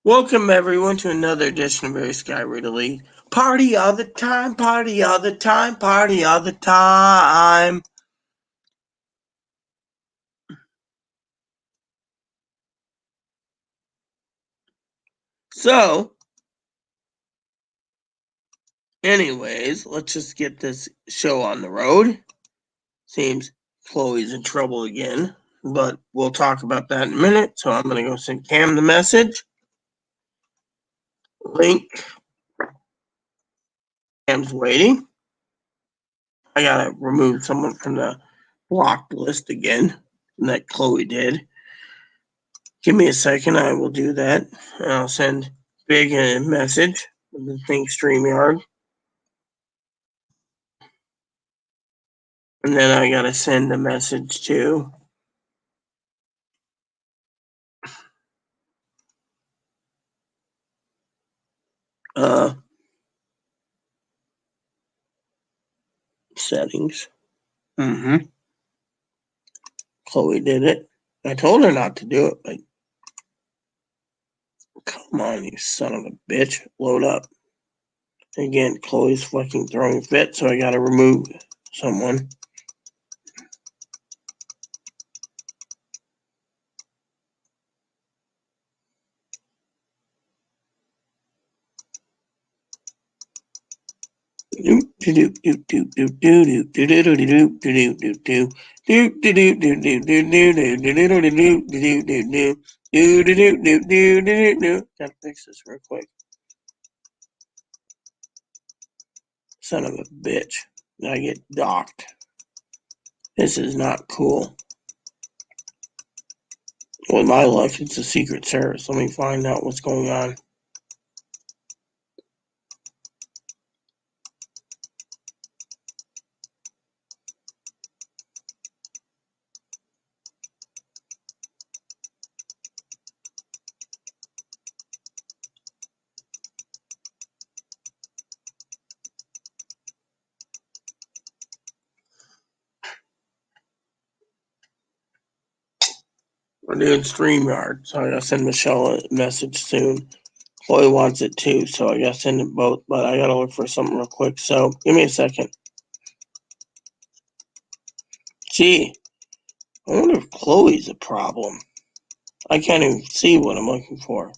Welcome everyone to another edition of Very Sky Radio League. Party all the time, party all the time, party all the time. So, anyways, let's just get this show on the road. Seems Chloe's in trouble again, but we'll talk about that in a minute. So I'm going to go send Cam the message. Link. Cam's waiting. I got to remove someone from the blocked list again, that Chloe did. Give me a second, I will do that. I'll send Big a message with the thing StreamYard. And then I gotta send a message to settings. Chloe did it. I told her not to do it, but come on, you son of a bitch. Load up. Again, Chloe's fucking throwing fit, so I gotta remove someone. Gotta fix this real quick. Son of a bitch. I get docked. This is not cool. With my luck, it's a Secret Service. Let me find out what's going on. We're doing StreamYard, so I gotta send Michelle a message soon. Chloe wants it too, so I gotta send it both, but I gotta look for something real quick, so give me a second. Gee, I wonder if Chloe's a problem. I can't even see what I'm looking for.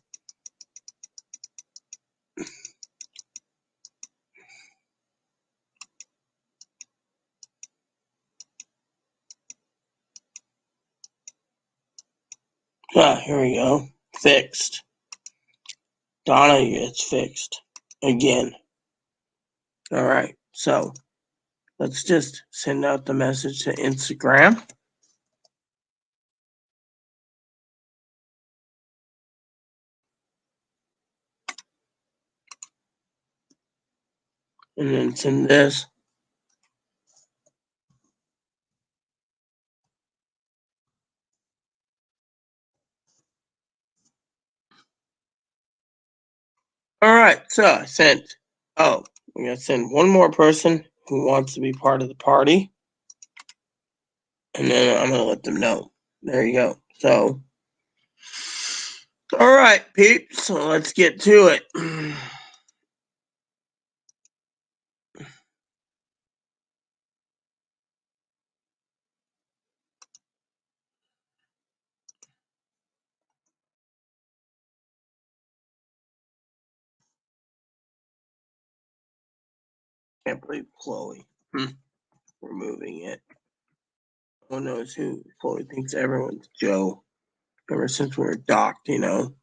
Ah, here we go. Fixed. Donna, it's fixed. Again. Alright, so let's just send out the message to Instagram. And then send this. Alright, so I sent. Oh, we gotta send one more person who wants to be part of the party. And then I'm gonna let them know. There you go. So, alright, peeps, so let's get to it. Can't believe Chloe. Removing it. Who knows who Chloe thinks everyone's Joe. Ever since we were docked, you know.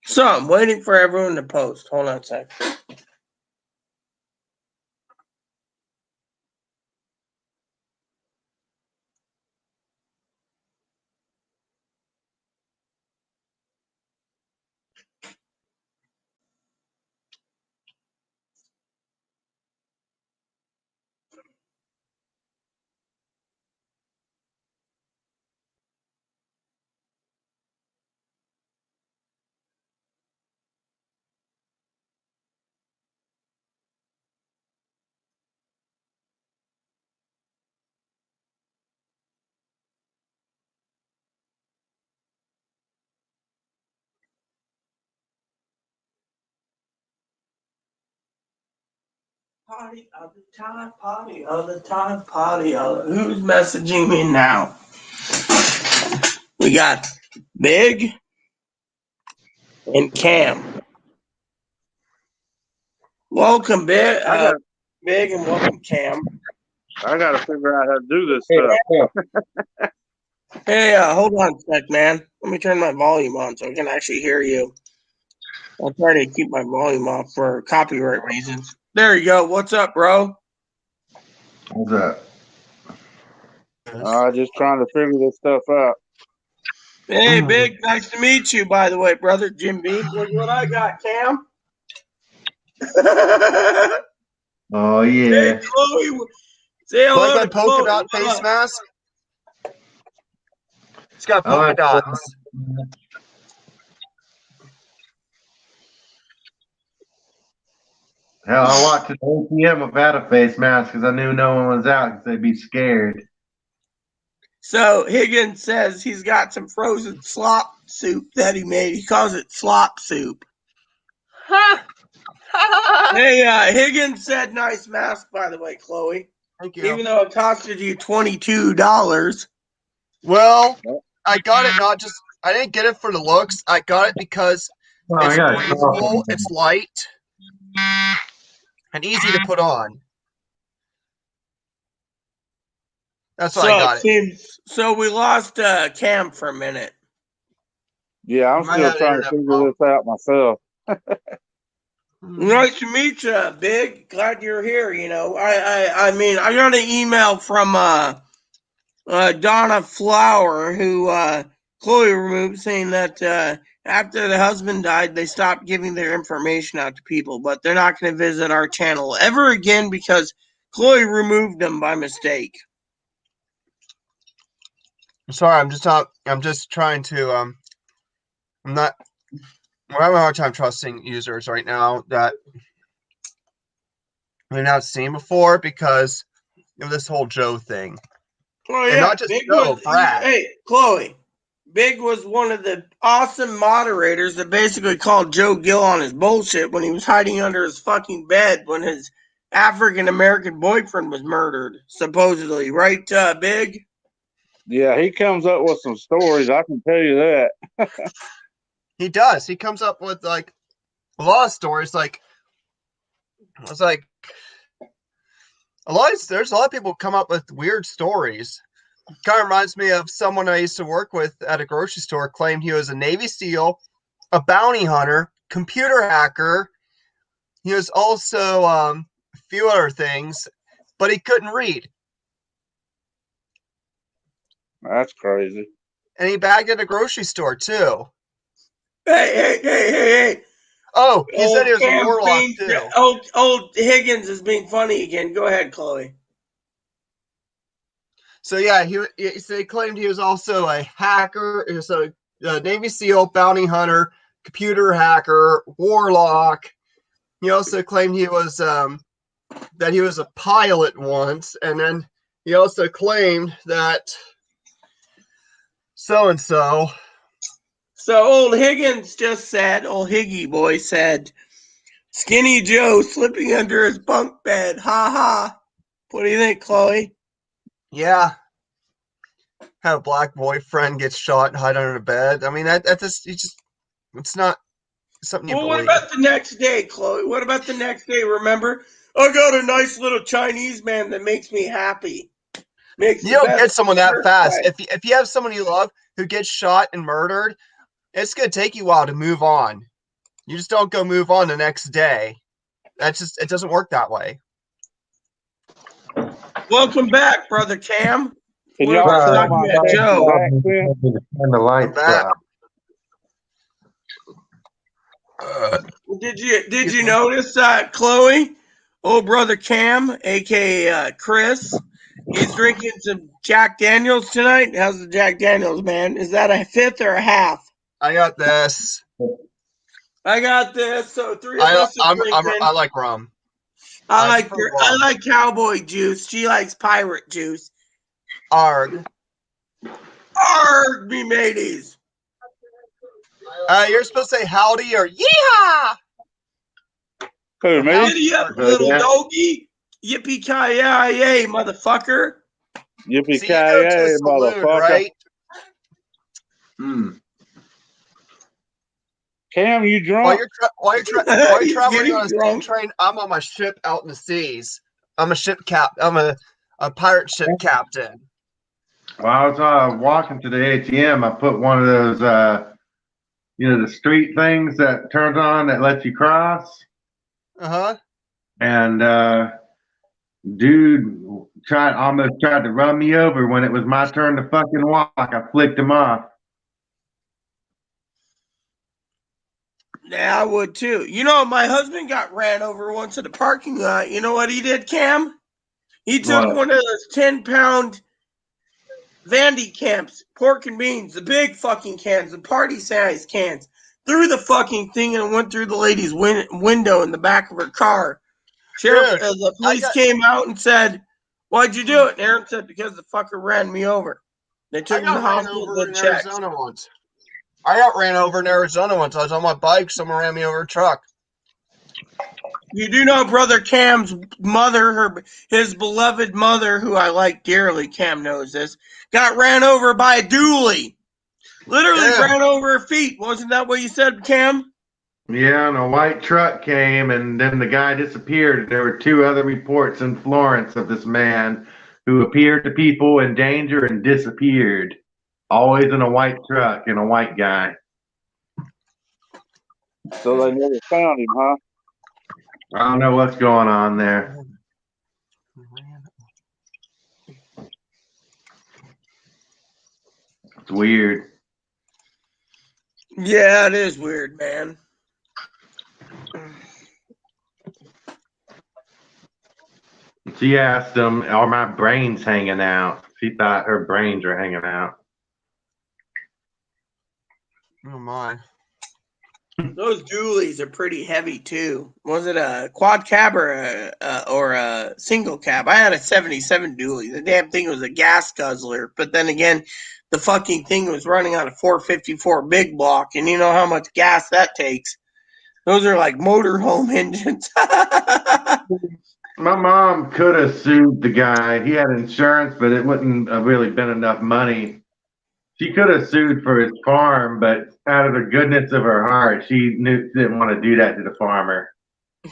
So I'm waiting for everyone to post. Hold on a sec. Party all the time, party all the time, party all the... Who's messaging me now? We got Big and Cam. Welcome, Big, Big, and welcome, Cam. I got to figure out how to do this stuff. Hey, hold on a sec, man. Let me turn my volume on so I can actually hear you. I'll try to keep my volume off for copyright reasons. There you go. What's up, bro? What's up? Just trying to figure this stuff out. Hey, Big, nice to meet you, by the way, brother. Jim Beam. Look what I got, Cam. Oh, yeah. Hey, Chloe. Say hello like my to polka Chloe. dot face mask. It's got polka dots. Hell, I watched an ATM without a face mask because I knew no one was out because they'd be scared. So Higgins says he's got some frozen slop soup that he made. He calls it slop soup. Hey, Higgins said nice mask, by the way, Chloe. Thank you. Even though it costed you $22. Well, I got it not just. I didn't get it for the looks. I got it because it's breathable, it's light, and easy to put on. That's why I got it. So we lost Cam for a minute. Yeah, I'm still trying to figure this out myself. Nice to meet you, Big. Glad you're here. You know, I mean, I got an email from Donna Flower, who Chloe removed, saying that after the husband died, they stopped giving their information out to people, but they're not going to visit our channel ever again because Chloe removed them by mistake. I'm sorry. I'm just trying to. I'm not. We're having a hard time trusting users right now that we've not seen before because of this whole Joe thing. Oh, yeah. And not just Joe, Brad. Hey, Chloe. Big was one of the awesome moderators that basically called Joe Gill on his bullshit when he was hiding under his fucking bed when his African-American boyfriend was murdered, supposedly. Right, Big? Yeah, he comes up with some stories, I can tell you that. He does. He comes up with like a lot of stories. Like it's like there's a lot of people come up with weird stories. Kind of reminds me of someone I used to work with at a grocery store. Claimed he was a Navy SEAL, a bounty hunter, computer hacker. He was also a few other things, but he couldn't read. That's crazy. And he bagged at a grocery store too. Hey. Oh, he said he was a warlock too. Old Higgins is being funny again. Go ahead, Chloe. So yeah, he claimed he was also a hacker. He was a Navy SEAL, bounty hunter, computer hacker, warlock. He also claimed he was that he was a pilot once, and then he also claimed that so and so. So old Higgins just said, old Higgy boy said, Skinny Joe slipping under his bunk bed. Ha ha. What do you think, Chloe? Yeah. Had a black boyfriend get shot and hide under the bed. I mean, it's not something you believe. What about the next day, Chloe? What about the next day? Remember, I got a nice little Chinese man that makes me happy. You don't get someone that fast. If you have someone you love who gets shot and murdered, it's going to take you a while to move on. You just don't go move on the next day. It doesn't work that way. Welcome back, brother Cam. Can y'all tell my Joe? Turn the lights back. Did you notice Chloe? Old brother Cam, aka Chris, he's drinking some Jack Daniels tonight. How's the Jack Daniels, man? Is that a fifth or a half? I got this. I got this. So three of us are drinking. I like rum. I like cowboy juice. She likes pirate juice. Arg, me mateys. You're supposed to say howdy or yeehaw. Who, me? Giddy up, little doggy. Yippee-ki-yay, motherfucker. Yippee So you go to a ki saloon, motherfucker! right? Hmm. Cam, you While drunk? you're He's traveling getting on a steam drunk. train, I'm on my ship out in the seas. I'm a pirate ship captain. While I was walking to the ATM, I put one of those, the street things that turns on that lets you cross. Uh-huh. And dude almost tried to run me over when it was my turn to fucking walk. I flicked him off. Yeah, I would too. You know, my husband got ran over once at a parking lot. You know what he did, Cam? He took What? one of those 10-pound Vandy camps, pork and beans, the big fucking cans, the party size cans, threw the fucking thing and went through the lady's window in the back of her car. Sheriff, Dude, the police came out and said, "Why'd you do it?" And Aaron said, "Because the fucker ran me over." They I took him to got the ran hospital, over did in checks. Arizona once. I was on my bike. Someone ran me over a truck. You do know brother Cam's mother, his beloved mother, who I like dearly, Cam knows this, got ran over by a dually. Literally Yeah. ran over her feet. Wasn't that what you said, Cam? Yeah, and a white truck came, and then the guy disappeared. There were 2 other reports in Florence of this man who appeared to people in danger and disappeared. Always in a white truck and a white guy. So they never found him, huh? I don't know what's going on there. It's weird. Yeah, it is weird, man. She asked him, "Are my brains hanging out?" She thought her brains were hanging out. Oh my. Those dualies are pretty heavy too. Was it a quad cab or a single cab? I had a 77 dually. The damn thing was a gas guzzler. But then again, the fucking thing was running on a 454 big block, and you know how much gas that takes. Those are like motorhome engines. My mom could have sued the guy. He had insurance, but it wouldn't have really been enough money. She could have sued for his farm, but out of the goodness of her heart, she didn't want to do that to the farmer.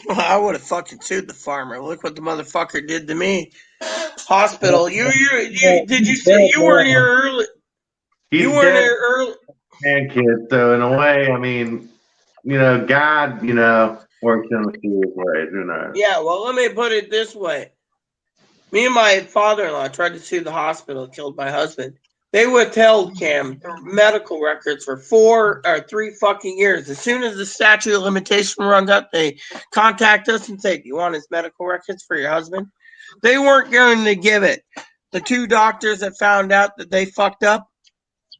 I would have fucking sued the farmer. Look what the motherfucker did to me. Hospital. You did you say you weren't here early? He's You weren't dead, here early. man, kid. So in a way, I mean, God, works in mysterious ways. Who knows? Yeah, well, let me put it this way. Me and my father-in-law tried to sue the hospital, killed my husband. They withheld Cam medical records for 4 or 3 fucking years. As soon as the statute of limitation runs out, they contact us and say, "Do you want his medical records for your husband?" They weren't going to give it. The 2 doctors that found out that they fucked up,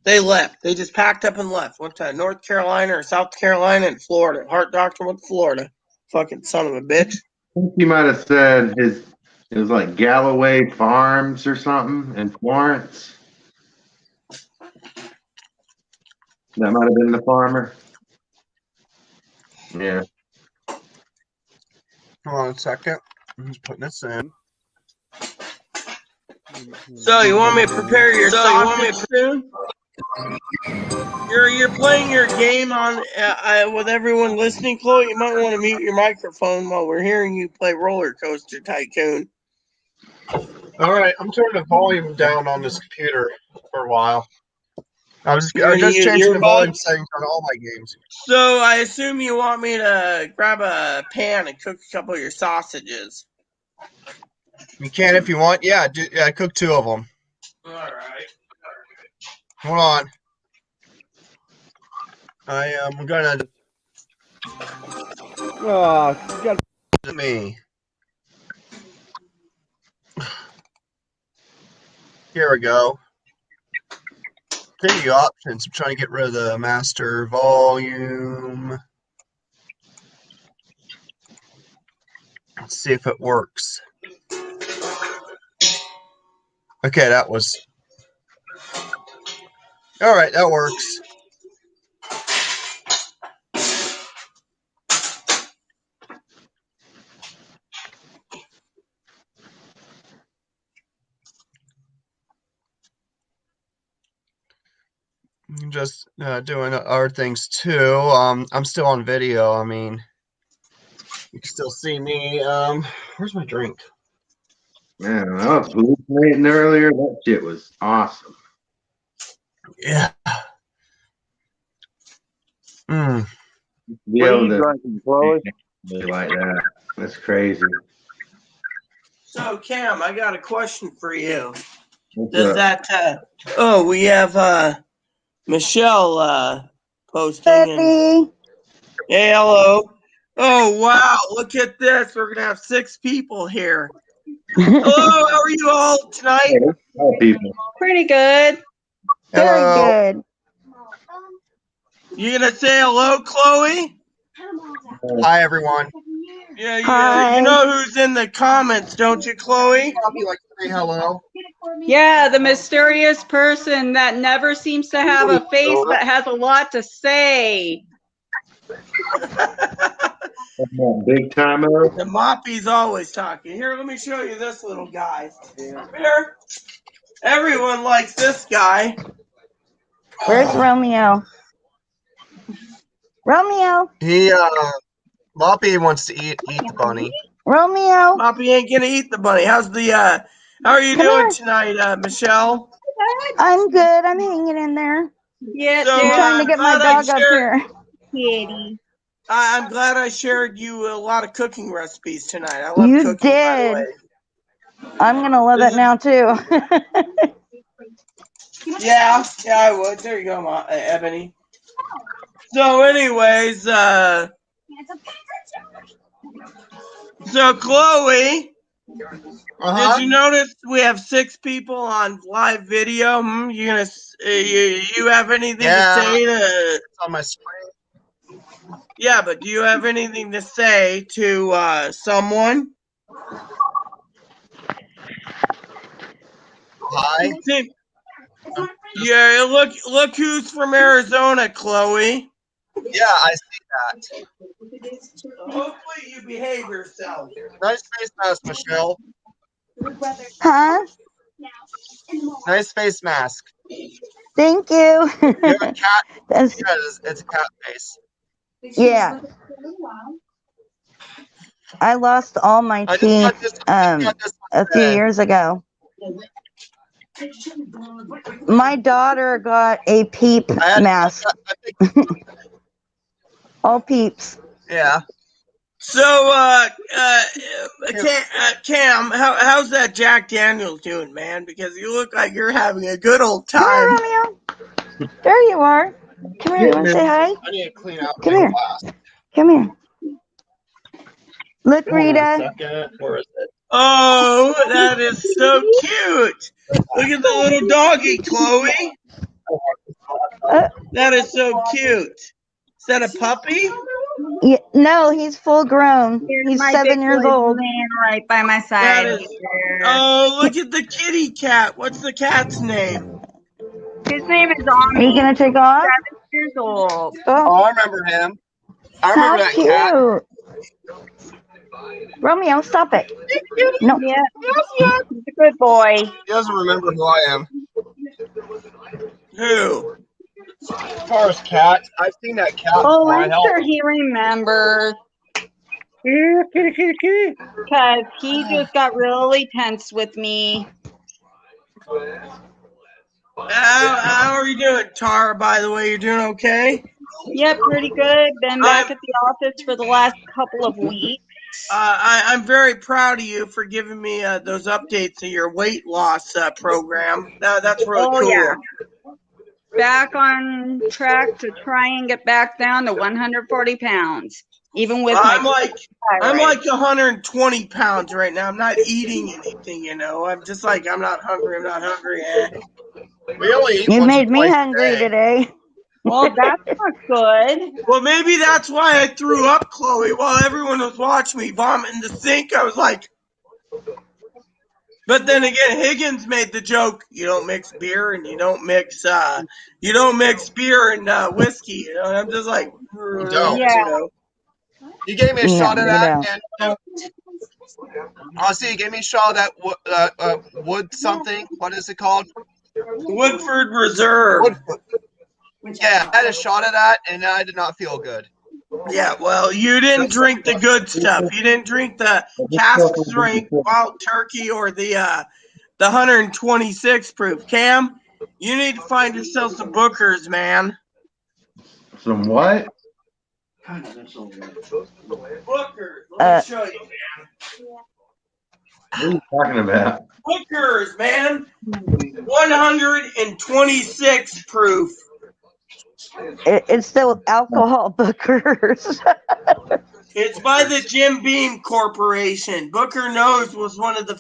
they left. They just packed up and left. Went to North Carolina or South Carolina and Florida. Heart doctor went to Florida. Fucking son of a bitch. I think he might have said it was like Galloway Farms or something in Florence. That might have been the farmer. Yeah. Hold on a second. I'm just putting this in. So you want me to prepare your sausage soon? You're playing your game on with everyone listening, Chloe. You might want to mute your microphone while we're hearing you play Roller Coaster Tycoon. All right, I'm turning the volume down on this computer for a while. I just changing the volume settings on all my games. So I assume you want me to grab a pan and cook a couple of your sausages. You can if you want. Yeah, I cooked 2 of them. All right. Hold on. I am gonna. Oh, you got Me. Here we go. Continue options. I'm trying to get rid of the master volume. Let's see if it works. Okay, that was. All right, that works. just doing our things too. I'm still on video. I mean, you can still see me. Where's my drink? Man, I was hallucinating earlier. That shit was awesome. Yeah. Mm. Be What are able you to drinking, Chloe? be like that. That's crazy. So Cam, I got a question for you. What's Does up? that we have Michelle posting and Buddy. hey, hello. Oh wow, look at this. We're gonna have 6 people here. Hello, how are you all tonight? Hey, all people. Pretty good. Very Hello. good. You gonna say hello, Chloe? Hi, everyone. Yeah, Hi. you know who's in the comments, don't you, Chloe? Bobby, like to say hello. Yeah, the mysterious person that never seems to have a face but has a lot to say. Big timer. The Moppy's always talking. Here, let me show you this little guy. Here. Everyone likes this guy. Where's Romeo? Romeo. He Moppy wants to eat the bunny. Romeo. Moppy ain't gonna eat the bunny. How's the how are you Come doing here. tonight, Michelle? I'm good. I'm hanging in there. Yeah, So, I'm trying to get my glad I dog up shared- here. Kitty. I'm glad I shared you a lot of cooking recipes tonight. I love You cooking, by the did. way. I'm gonna love it now too. Yeah, I would. There you go, Ebony. So, anyways, so Chloe, did you notice we have 6 people on live video? You gonna you have anything Yeah. to say to? It's on my screen. Yeah, but do you have anything to say to someone? Hi. Yeah, look who's from Arizona, Chloe. Yeah, I see that. Hopefully you behave yourself. Nice face mask, Michelle. Huh? Nice face mask. Thank you. You have a cat. That's, Yeah, it's a cat face. yeah. I lost all my I just teeth got this a few today. years ago. My daughter got a peep mask. I think, All peeps. yeah. So, Cam, how's that Jack Daniels doing, man? Because you look like you're having a good old Come time. here, Romeo. There you are. Come here. You want to say hi? I need to clean out Come my here. glass. Come here. Look, Hold on a Rita. second. Where is it? Oh, that is so cute. Look at the little doggy, Chloe. That is so cute. Is that a puppy? Yeah, no, he's full grown. He's My 7 big years boy old. laying right by my That side. is. here. Oh, look at the kitty cat. What's the cat's name? His name is Are you Omni. gonna take off? 7 years old. Oh, Oh, I remember him. I remember how that cat. cute! Romeo, stop it. No. Yeah. He's a good boy. He doesn't remember who I am. Who? As far as cats, I've seen that cat Oh, before. I I'm helped sure him. he remembers. Yeah, kitty, kitty, kitty. Because he just got really tense with me. How are you doing, Tara, by the way? You doing okay? Yep, pretty good. Been back at the office for the last couple of weeks. I'm very proud of you for giving me those updates of your weight loss program. That's really Oh, cool. yeah. Back on track to try and get back down to 140 pounds. Even with I'm my like thyroid. 120 pounds right now. I'm not eating anything, you know. I'm just like, I'm not hungry. We only eat You once or made me twice a hungry day. today. Well, that's not good. Well, maybe that's why I threw up, Chloe, while everyone was watching me vomit in the sink. I was like, but then again, Higgins made the joke: you don't mix beer and you don't mix beer and whiskey. You know, and I'm just like, don't. Yeah. you know. You gave me a No, shot of you that, don't. and honestly, you gave me a shot of that wood something. What is it called? Woodford Reserve. Woodford. Yeah, I had a shot of that, and I did not feel good. Yeah, well, you didn't drink the good stuff. You didn't drink the cask strength wild turkey or the 126 proof. Cam, you need to find yourself some Bookers, man. Some what? Bookers. Let me show you, man. What are you talking about? Bookers, man. 126 proof. It's the alcohol Bookers. It's by the Jim Beam Corporation. Booker Nose was one of the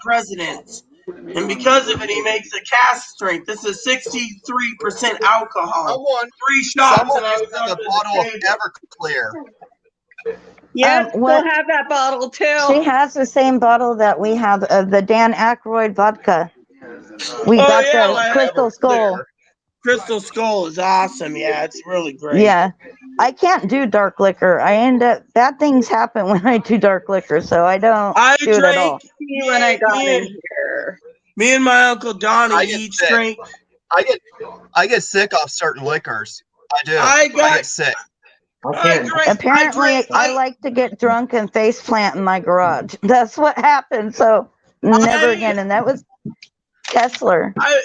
presidents, and because of it, he makes a cask strength. This is 63% alcohol. 3 shots, Someone and I was used under a the bottle of table. Everclear. Yep, what- we'll have that bottle too. She has the same bottle that we have of the Dan Aykroyd vodka. We Oh, got yeah, the well, Crystal Skull. Crystal Skull is awesome. Yeah, it's really great. Yeah. I can't do dark liquor. Bad things happen when I do dark liquor, so I don't I do it at all. drank When I got me, in here. me and my Uncle Donnie I get each sick. drank. I get sick off certain liquors. I do. I got- get sick. Apparently, I like to get drunk and face plant in my garage. That's what happened. So never again. And that was Kessler. I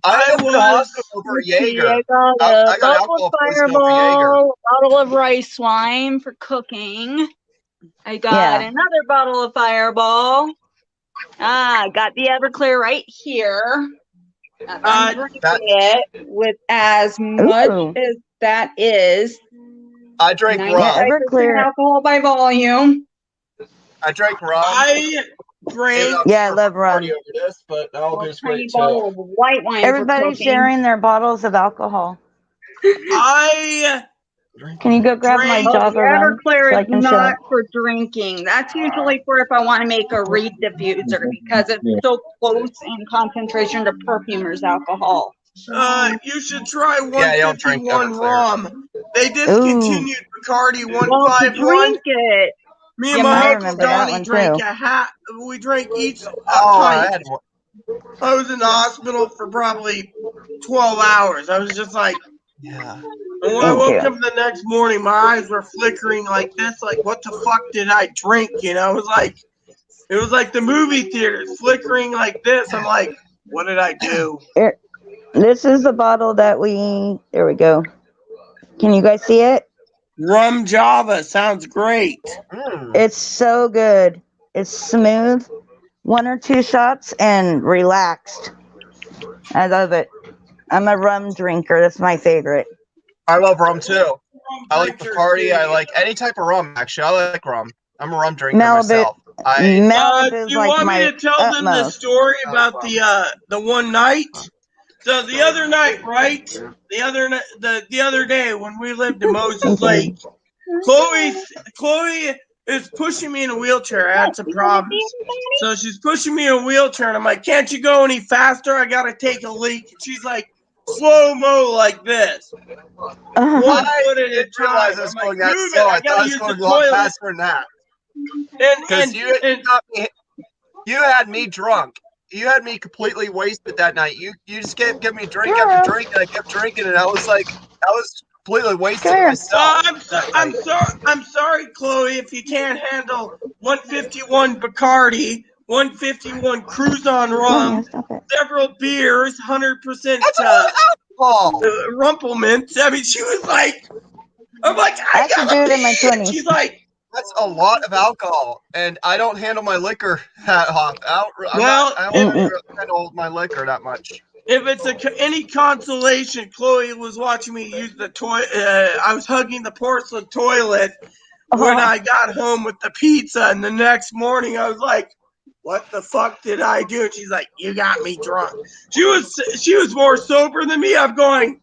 I went to the was- hospital for Jaeger. I got I a got bottle of alcohol poisoning over Fireball, a bottle of rice wine for cooking. I got Yeah. another bottle of Fireball. I got the Everclear right here. I'm drinking it with as much Ooh. as that is. I drank 95% rum. Everclear. alcohol by volume. I drank rum. I drank. Yeah, I love rum. Party over this, but I'll A just tiny wait bottle till. of white wine. for Everybody's cooking. sharing their bottles of alcohol. I Can you go grab my Drink. Oh, Java the rum? Everclear so I is can not share? for drinking. That's usually for if I want to make a reed diffuser because it's so close in concentration to perfumer's alcohol. you should try Yeah, you don't drink 151 Everclear. rum. They discontinued Bacardi Well, to 151. drink it, Me and Yeah, my I Uncle remember that Donnie one, drank too. a hat. We drank each a Oh, I pint. had one. I was in the hospital for probably 12 hours. I was just like, Yeah. and when I Thank woke you. up the next morning, my eyes were flickering like this. Like, what the fuck did I drink? You know, it was like the movie theater flickering like this. I'm like, what did I do? This is the bottle that there we go. Can you guys see it? Rum Java sounds great. It's so good. It's smooth. 1 or 2 shots and relaxed. I love it. I'm a rum drinker. That's my favorite. I love rum too. I like Bacardi. I like any type of rum. Actually, I like rum. I'm a rum drinker Malibu. myself. Malibu is do you like want my me to tell them the utmost. story about the one night? So the other night, right? The other day when we lived in Moses Lake, Chloe is pushing me in a wheelchair. I had some problems, so she's pushing me in a wheelchair, and I'm like, "Can't you go any faster? I gotta take a leak." And she's like, "Slow mo like this." One Uh-huh. foot at I a didn't time. realize I was I'm like, going that "Move it, slow. I I thought gotta I was use going the a lot toilet." faster than that. Because And you had me drunk. You had me completely wasted that night. You just kept giving me drink after drink, and I kept drinking, and I was completely wasted Come here. myself. I'm sorry, Chloe, if you can't handle 151 Bacardi, 151 Cruzon Come rum, here, stop it. several beers, 100% That's a lot of alcohol. Rumplemint. I mean, she was like, I'm like, I I could gotta do it in my pee. 20s. She's like, That's a lot of alcohol, and I don't handle my liquor that hot. I Well, don't handle my liquor that much. if it's any consolation, Chloe was watching me use the toilet. I was hugging the porcelain toilet when I got home with the pizza, and the next morning I was like, "What the fuck did I do?" And she's like, "You got me drunk." She was more sober than me. I'm going,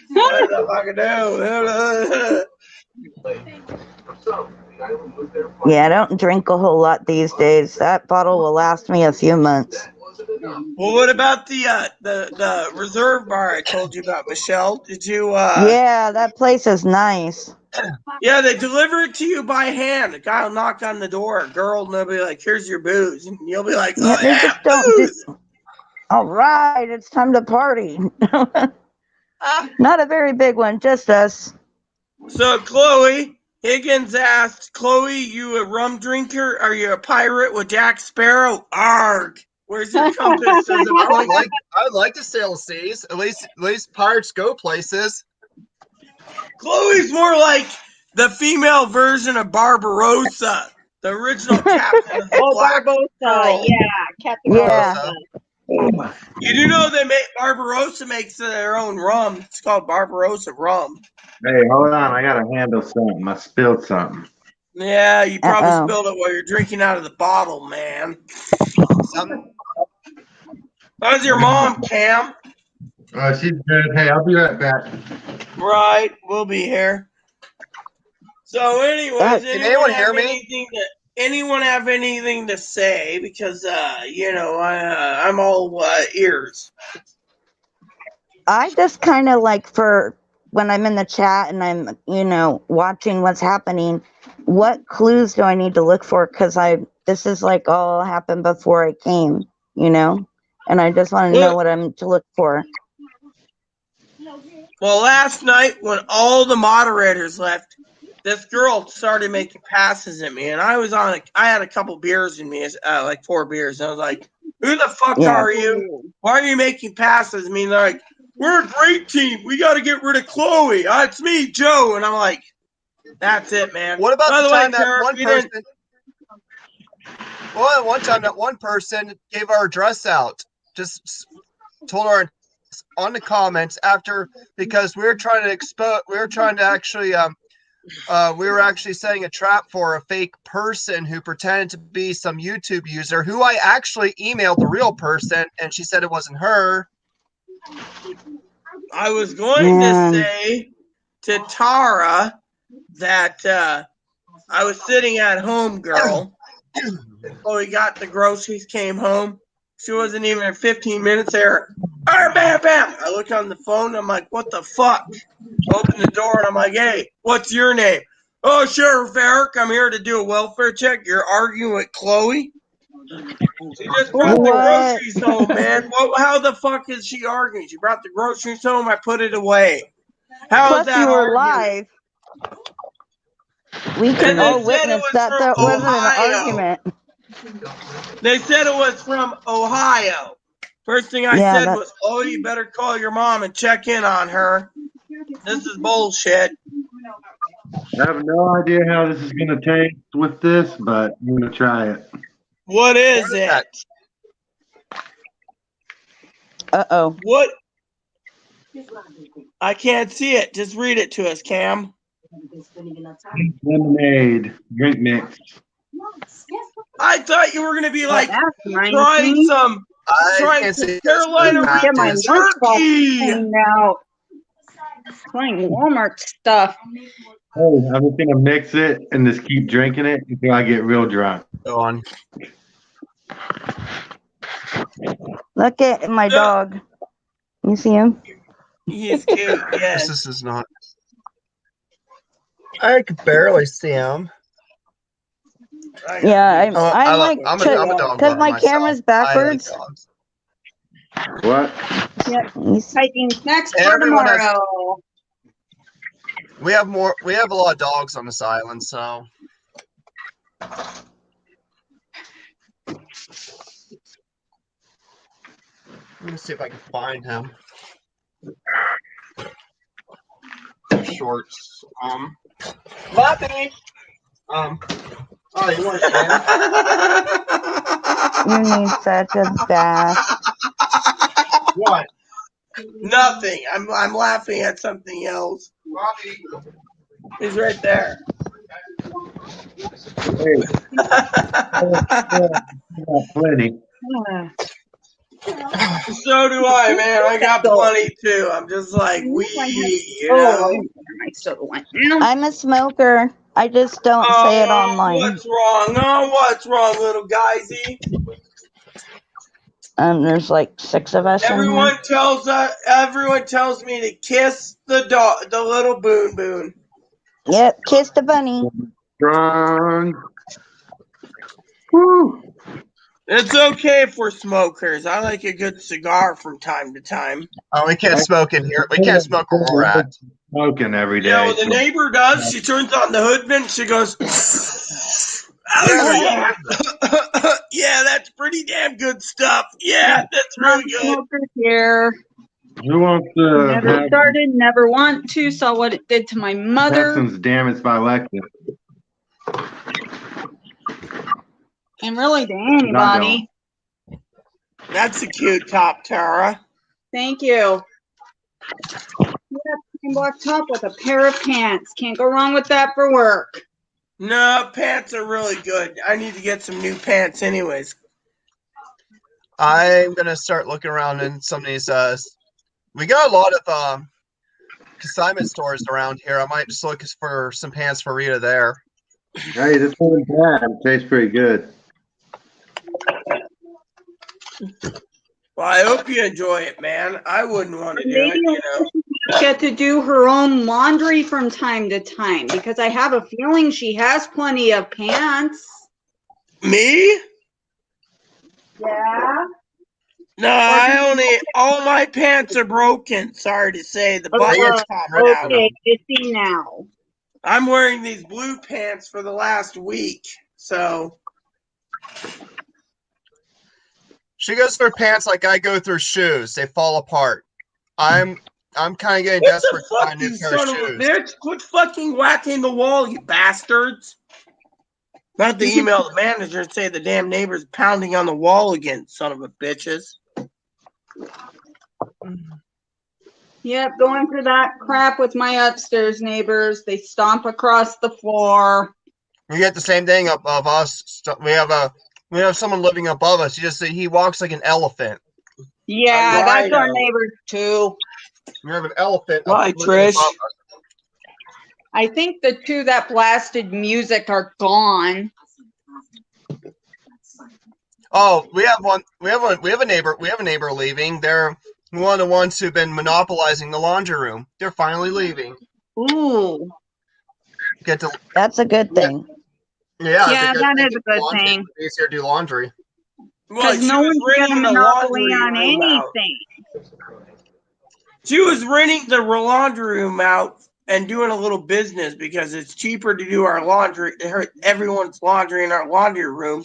"What the fuck do?" Yeah, I don't drink a whole lot these days. That bottle will last me a few months. Well, what about the reserve bar I told you about, Michelle? Did you? Yeah, that place is nice. Yeah, they deliver it to you by hand. A guy will knock on the door, a girl, and they'll be like, "Here's your booze," and you'll be like, Yeah, "Oh they yeah, just don't do. booze." All right, it's time to party. Not a very big one, just us. So Chloe Higgins asked, Chloe, you a rum drinker? Are you a pirate with Jack Sparrow? Arg! Where's your compass? Does it point? I would like to sail the seas. At least pirates go places. Chloe's more like the female version of Barbarossa, the original captain of the Oh, Black Barbosa. Pearl. Yeah, Captain Yeah. Barbosa. You do know they make Barbarossa makes their own rum. It's called Barbarossa rum. Hey, hold on. I gotta handle something. I spilled something. Yeah, you probably Uh-oh. spilled it while you're drinking out of the bottle, man. Something. How's your mom, Cam? She's good. Hey, I'll be right back. Right, we'll be here. So, anyways, Can anyone hear have me? anyone have anything to say? Because I'm all ears. I just kind of like for when I'm in the chat and I'm, watching what's happening, what clues do I need to look for? Because this is like all happened before I came, and I just want to know what I'm to look for. Well, last night when all the moderators left, this girl started making passes at me, and I had a couple beers in me, like 4 beers, and I was like, "Who the fuck are you? Why are you making passes?" I mean, they're like, "We're a great team. We got to get rid of Chloe. It's me, Joe," and I'm like, "That's it, man." What about By the way, time that Tara, one we didn't- person? Well, one time that one person gave our address out, just told our on the comments after, because we were trying to actually we were actually setting a trap for a fake person who pretended to be some YouTube user who I actually emailed the real person, and she said it wasn't her. I was going to say to Tara that I was sitting at home, girl. Chloe got the groceries, came home. She wasn't even 15 minutes there. Bam, bam, bam. I look on the phone. I'm like, what the fuck? Open the door, and I'm like, hey, what's your name? Oh, Sheriff Eric. I'm here to do a welfare check. You're arguing with Chloe? She just brought the groceries home, man. How the fuck is she arguing? She brought the groceries home. I put it away. How Plus, is that you were arguing? live. We can And they all said witness it was that from that wasn't an Ohio. argument. They said it was from Ohio. First thing I said was, oh, you better call your mom and check in on her. This is bullshit. I have no idea how this is gonna taste with this, but I'm gonna try it. What is it? Uh-oh. What? I can't see it. Just read it to us, Cam. Lemonade drink mix. I thought you were going to be like, That's trying some Carolina Get my Reaper turkey. Out. Playing Walmart stuff. Hey, I'm just gonna mix it and just keep drinking it until I get real drunk. Go on. Look at my dog. You see him? He's cute, yes. This is not. I could barely see him. Yeah, I'm I'm a dog because lover my myself. camera's backwards. What? Yep. Hiking snacks for Everyone has- tomorrow. We have a lot of dogs on this island, so. Let me see if I can find him. Shorts. Lappy. Oh, you want to You need such a bath. What? Nothing. I'm laughing at something else. Bobby. He's right there. Hey. Plenty. So do I, man. I got plenty too. I'm just like, I'm a smoker. I just don't say it online. What's wrong? Oh, what's wrong, little guysy? There's like 6 of us. Everyone tells me to kiss the dog, the little boon. Yep, kiss the bunny. Strong. Woo. It's okay if we're smokers. I like a good cigar from time to time. Oh, we can't smoke in here. We can't smoke where we're at. Smoking every You know day. what the neighbor does? She turns on the hood vent. She goes, "Oh yeah, yeah, that's pretty damn good stuff. Yeah, that's really good." Non-smoker here. Who wants to Never have started, never want to. Saw what it did to my mother. Texans damaged by Lexus? And really to anybody. That's a cute top, Tara. Thank you. Yeah, plain black top with a pair of pants. Can't go wrong with that for work. No, pants are really good. I need to get some new pants anyways. I'm gonna start looking around in some of these. We got a lot of consignment stores around here. I might just look for some pants for Rita there. Hey, this one's bad. It tastes pretty good. Well, I hope you enjoy it, man. I wouldn't want to do it, you know. Get to do her own laundry from time to time because I have a feeling she has plenty of pants. Me? Yeah. No, all my pants are broken. Sorry to say, the buttons popping out. Okay, I see now. I'm wearing these blue pants for the last week, so. She goes through pants like I go through shoes. They fall apart. I'm kind of getting desperate to find a You new pair of son of a shoes. bitch! Quit fucking whacking the wall, you bastards! Not to email the manager and say the damn neighbor's pounding on the wall again, son of a bitches. Yep, going through that crap with my upstairs neighbors. They stomp across the floor. We get the same thing above us. We have someone living above us. He walks like an elephant. Yeah, Right, that's our neighbor too. We have an elephant. Why, living Trish? above us. I think the two that blasted music are gone. Oh, we have a neighbor leaving. They're one of the ones who've been monopolizing the laundry room. They're finally leaving. Ooh. That's a good thing. Yeah, Yeah, because that they is do a good laundry. thing. It's easier to do laundry. Well, Because no one's got a monopoly on anything. She was renting the laundry room out and doing a little business because it's cheaper to do our laundry, everyone's laundry in our laundry room.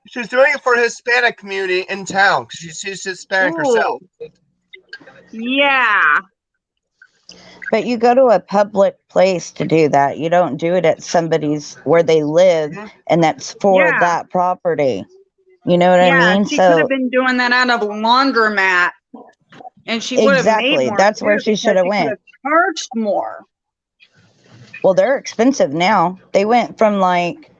She's doing it for the Hispanic community in town. She's Hispanic herself. Yeah. But you go to a public place to do that. You don't do it at somebody's where they live, and that's for Yeah. that property. You know what I mean? She could have been doing that out of a laundromat. And she would have made Exactly. more. That's where too, she should have because went. Charged more. Well, they're expensive now. They went from like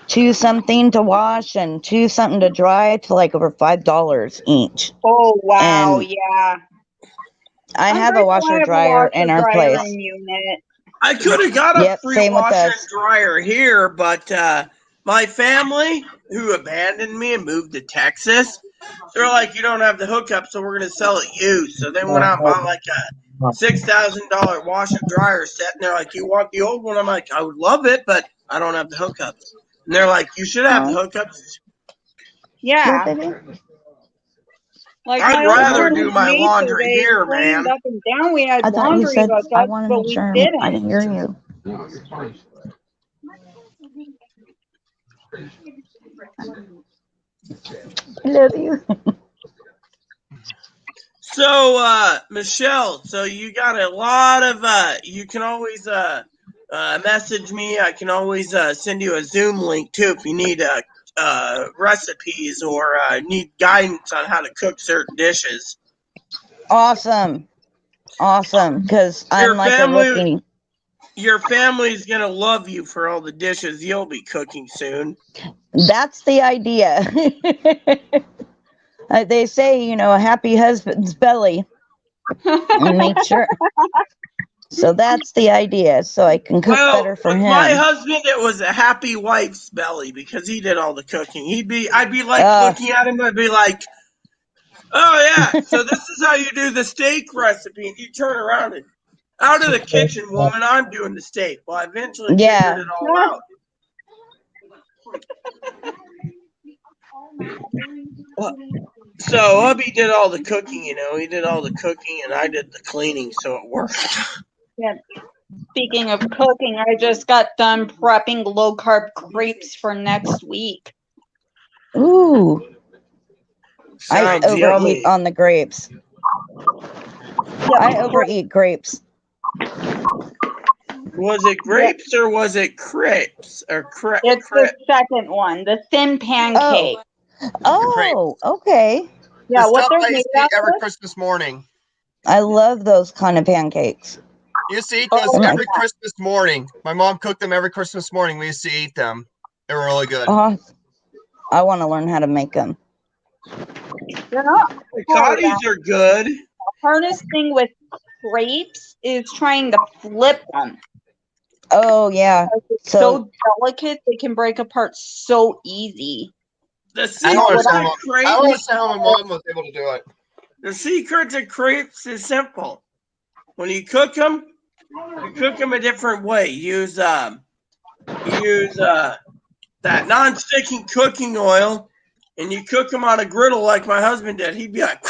$2 something to wash and $2 something to dry to like over $5 each. Oh wow, And yeah. I I'm have a grateful I washer have a dryer in our washer-dryer place. unit. I could have got a Yep, free same with washer and us. dryer here, but my family, who abandoned me and moved to Texas, they're like, you don't have the hookup, so we're going to sell it used. So they went out and bought like a $6,000 washer dryer set, and they're like, you want the old one? I'm like, I would love it, but I don't have the hookups. And they're like, you should have the hookups. Yeah. What, baby? Like I'd my old rather one do was my made laundry they here, cleaned man. Up and down, we had I thought you laundry said hookups, I want to but make we sure didn't. I didn't hear you. I love you. So, Michelle, so you got a lot of, you can always message me. I can always send you a Zoom link too if you need recipes or need guidance on how to cook certain dishes. Awesome. Because I'm like a rookie. Your family's going to love you for all the dishes you'll be cooking soon. That's the idea. They say, a happy husband's belly. And make sure. So that's the idea. So I can cook better for him. My husband, it was a happy wife's belly because he did all the cooking. I'd be like looking at him, I'd be like, oh yeah, so this is how you do the steak recipe. And you turn around and out of the kitchen, woman, I'm doing the steak. Well, I eventually figured it all out. So hubby did all the cooking, he did all the cooking and I did the cleaning, so it worked. Yeah. Speaking of cooking, I just got done prepping low carb crepes for next week. Ooh, I Sounds overeat yummy. on the grapes. I overeat grapes. Was it grapes or was it crepes or crepe? It's the second one, the thin pancake. Oh, okay. Yeah, The what stuff they're I made used to eat out every of? Christmas morning. I love those kind of pancakes. I used to eat those Oh my every God. Christmas morning. My mom cooked them every Christmas morning. We used to eat them. They were really good. I want to learn how to make them. They're not hard. Piccattis are good. The hardest thing with crepes is trying to flip them. Oh yeah. It's So so delicate, they can break apart so easy. The I don't secret understand to I don't crepes, understand how my mom was able to do it. the secret to crepes is simple. When you cook them a different way. Use that non-sticking cooking oil, and you cook them on a griddle like my husband did. He'd be like,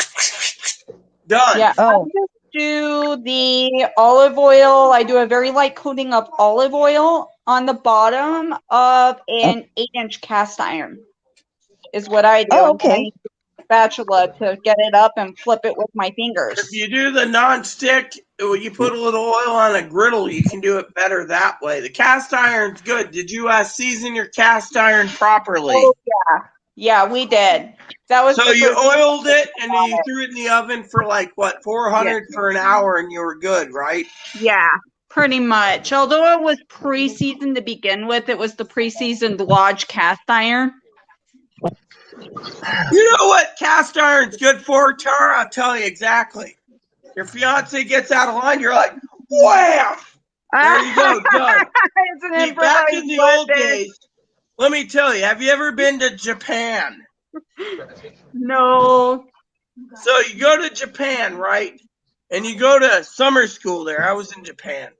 done. Yeah, I just do the olive oil. I do a very light coating of olive oil on the bottom of an 8-inch cast iron is what I do. Oh, And then I okay. use a spatula to get it up and flip it with my fingers. If you do the non-stick, you put a little oil on a griddle, you can do it better that way. The cast iron's good. Did you season your cast iron properly? Oh, yeah. Yeah, we did. That was So the you first oiled it and then you threw it in the oven for 400 for an hour and you were good, right? Yeah, pretty much. Although it was pre-seasoned to begin with, it was the pre-seasoned Lodge cast iron. You know what cast iron's good for, Tara? I'll tell you exactly. Your fiance gets out of line, you're like, wham! There you go, done. It's an See, back in improvised the old weapon. days, let me tell you, have you ever been to Japan? No. So you go to Japan, right? And you go to summer school there. I was in Japan.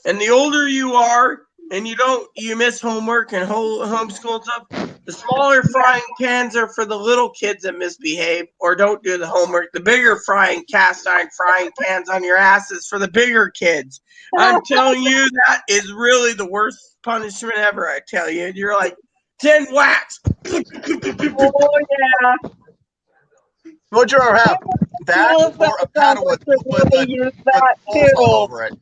And the older you are, and you miss homework and homeschool and stuff, the smaller frying pans are for the little kids that misbehave or don't do the homework. The bigger cast iron frying pans on your ass is for the bigger kids. I'm telling you, that is really the worst punishment ever, I tell you. You're like, 10 whacks. Oh, yeah. Would you ever have that or a paddle with use that holes all too. over it?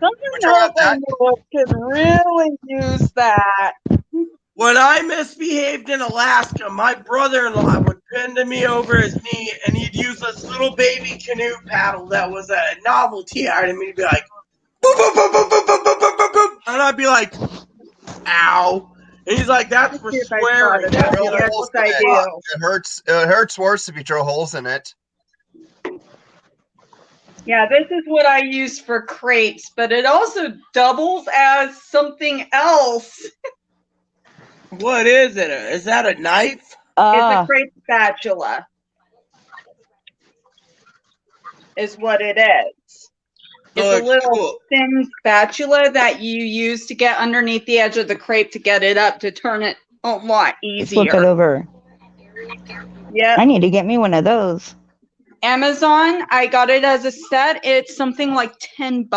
Something else I know could really use that. When I misbehaved in Alaska, my brother-in-law would bend me over his knee and he'd use this little baby canoe paddle that was a novelty item. He'd be like, boop, boop, boop, boop, boop, boop, boop, boop, boop, boop. And I'd be like, ow. And he's like, that's for swearing. It hurts worse if you drill holes in it. Yeah, this is what I use for crepes, but it also doubles as something else. What is it? Is that a knife? It's a crepe spatula. Is what it is. It's a little thin spatula that you use to get underneath the edge of the crepe to get it up to turn it a lot easier. Flip it over. Yeah. I need to get me one of those. Amazon, I got it as a set. It's something like $10.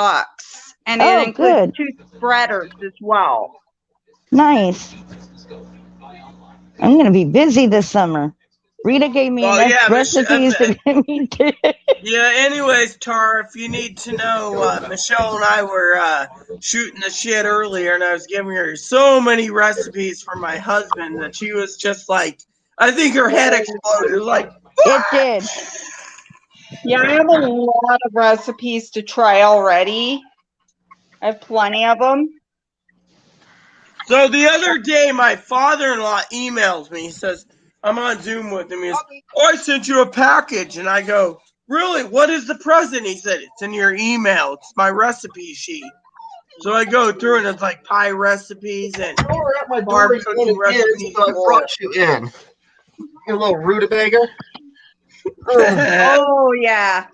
And it includes 2 spreaders as well. Nice. I'm going to be busy this summer. Rita gave me enough recipes to get me to. Yeah, anyways, Tara, if you need to know, Michelle and I were shooting the shit earlier, and I was giving her so many recipes for my husband that she was just like, I think her head exploded. Like, it did. Yeah, I have a lot of recipes to try already. I have plenty of them. So the other day, my father-in-law emails me. He says, I'm on Zoom with him. He goes, I sent you a package. And I go, really? What is the present? He said, it's in your email. It's my recipe sheet. So I go through and it's like pie recipes and barb cooking recipes. So I brought you in. You little rutabaga. Oh, yeah.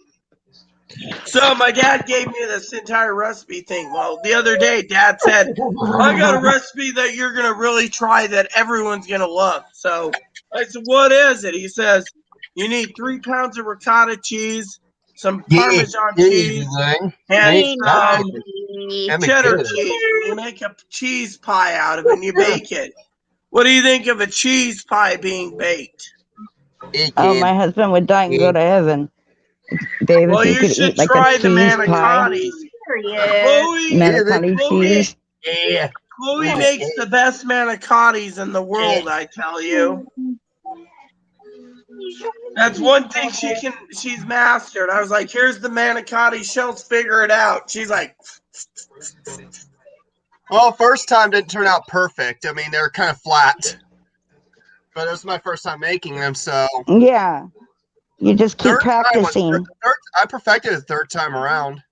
So my dad gave me this entire recipe thing. Well, the other day, Dad said, I got a recipe that you're going to really try that everyone's going to love. So I said, what is it? He says, you need 3 pounds of ricotta cheese, some Parmesan cheese, and some cheddar cheese. And you make a cheese pie out of it and you bake it. What do you think of a cheese pie being baked? Oh, my husband would die and go to heaven. Babe, Well, if you you could should eat like try a the cheese pie. manicottis. Chloe, Manicotti cheese. Chloe makes the best manicottis in the world, I tell you. That's one thing she's mastered. I was like, here's the manicotti shells, figure it out. She's like, Well, first time didn't turn out perfect. I mean, they're kind of flat. But it was my first time making them, so. Yeah. You just keep practicing. I perfected it the third time around.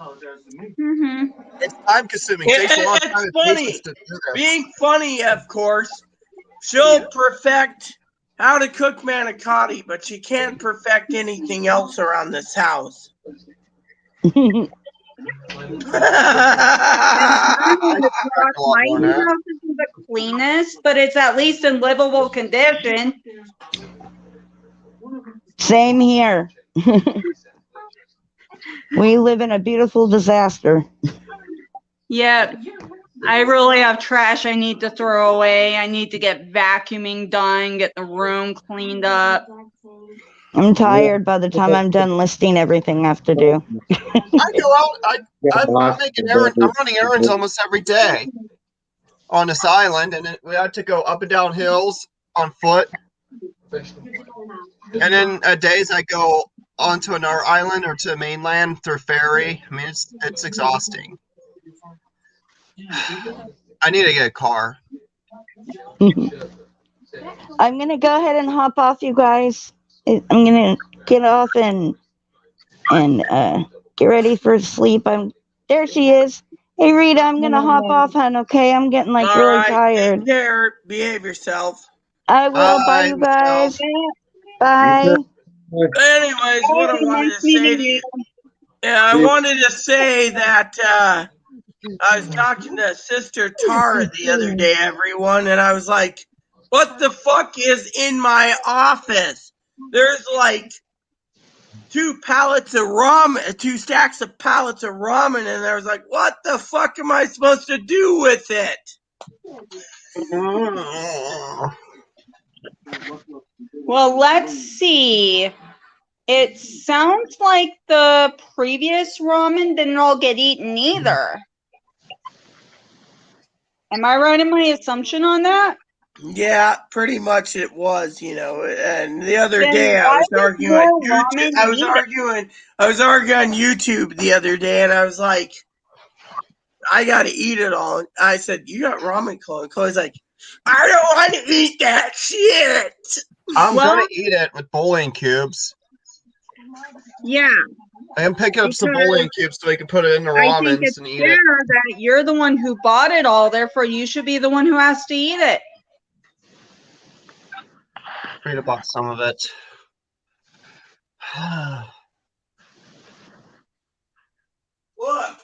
Mm-hmm. It's time consuming. It takes a long time it's funny. to do this. Being funny, of course, she'll perfect how to cook manicotti, but she can't perfect anything else around this house. My house isn't the Cleanest, but it's at least in livable condition. Same here. We live in a beautiful disaster. Yeah, I really have trash I need to throw away. I need to get vacuuming done, get the room cleaned up. I'm tired by the time I'm done listing everything I have to do. I go out. I'm making errands. I'm running errands almost every day on this island, and we had to go up and down hills on foot. And then days I go onto another island or to the mainland through ferry. I mean, it's exhausting. I need to get a car. I'm gonna go ahead and hop off, you guys. I'm gonna get off and get ready for sleep. There she is. Hey Rita, I'm gonna hop off, hon. Okay, I'm getting like really tired. Take care. Behave yourself. I will. Bye, you guys. Bye. Anyways, what I wanted to say to you. Yeah, I wanted to say that I was talking to Sister Tara the other day, everyone, and I was like, what the fuck is in my office? There's like 2 stacks of pallets of ramen, and I was like, what the fuck am I supposed to do with it? Well, let's see. It sounds like the previous ramen didn't all get eaten either. Am I right in my assumption on that? Yeah, pretty much it was, and the other day I was arguing on YouTube. I was arguing on YouTube the other day, and I was like, I gotta eat it all. I said, you got ramen, Chloe. Chloe's like, I don't want to eat that shit. I'm gonna eat it with bowling cubes. Yeah. I am picking up some bowling cubes so we can put it in the ramens and eat it. That you're the one who bought it all, therefore you should be the one who has to eat it. Read about some of it. Look.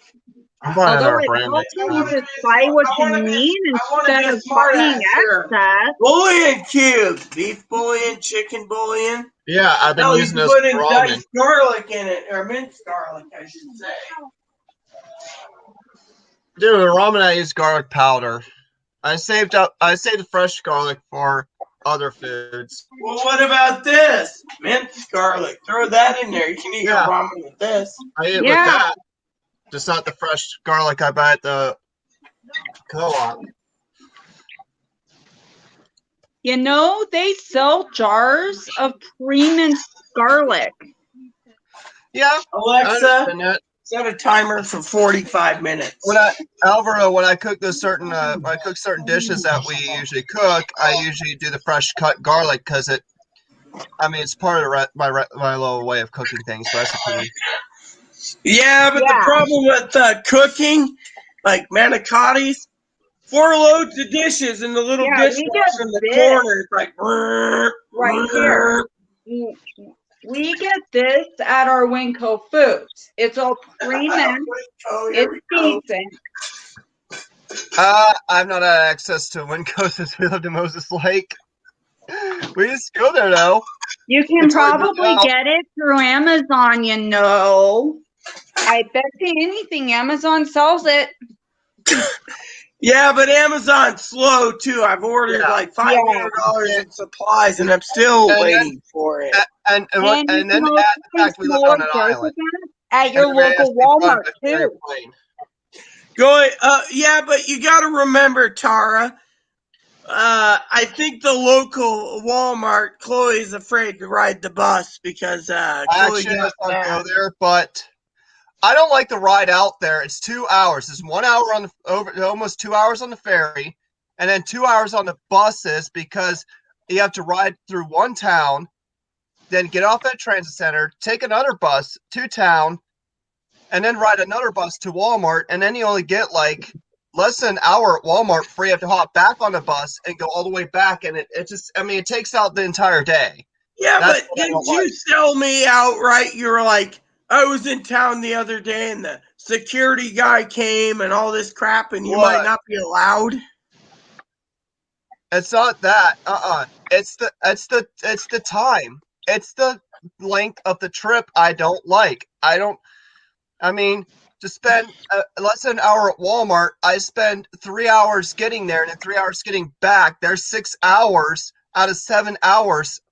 I'm buying another Although it brand. helps you decide what you need instead of buying excess. Bouillon cubes, beef bouillon, chicken bouillon. Yeah, I've been using you those put in ramen. diced garlic in it, or minced garlic, I should say. Dude, the ramen I use garlic powder. I saved the fresh garlic for other foods. Well, what about this? Minced garlic. Throw that in there. You can eat your ramen with this. I eat it with that. Just not the fresh garlic I buy at the co-op. You know, they sell jars of pre-minced garlic. Yeah. Alexa, set a timer for 45 minutes. When I cook certain dishes that we usually cook, I usually do the fresh cut garlic because it's part of my little way of cooking things recipe. Yeah, but the problem with cooking, like manicottis, 4 loads of dishes in the little dishwasher in the corner. It's like, right here. We get this at our Winco Foods. It's all premium. Oh, here It's we go. decent. I've not had access to Winco since we lived in Moses Lake. We just go there though. You can It's hard to probably tell. get it through Amazon, you know. I bet you anything, Amazon sells it. Yeah, but Amazon's slow too. I've ordered Yeah. like $500 in supplies, and I'm still And then- waiting for it. And you then can add the fact we live on an island. at your And then local they run Walmart the ferry too. plane. Yeah, but you got to remember, Tara. I think the local Walmart, Chloe's afraid to ride the bus because Chloe Actually, got let's not go mad. there, but I don't like the ride out there. It's 2 hours. It's 1 hour on the almost 2 hours on the ferry, and then 2 hours on the buses because you have to ride through one town, then get off at transit center, take another bus to town, and then ride another bus to Walmart, and then you only get like less than an hour at Walmart before you have to hop back on the bus and go all the way back, and it just, I mean, it takes out the entire day. Yeah, That's but what I didn't don't you like. sell me outright? You were like, I was in town the other day and the security guy came and all this crap, and you What? might not be allowed. It's not that. It's the time. It's the length of the trip I don't like. I mean, to spend less than an hour at Walmart, I spend 3 hours getting there and then 3 hours getting back. There's 6 hours out of 7 hours.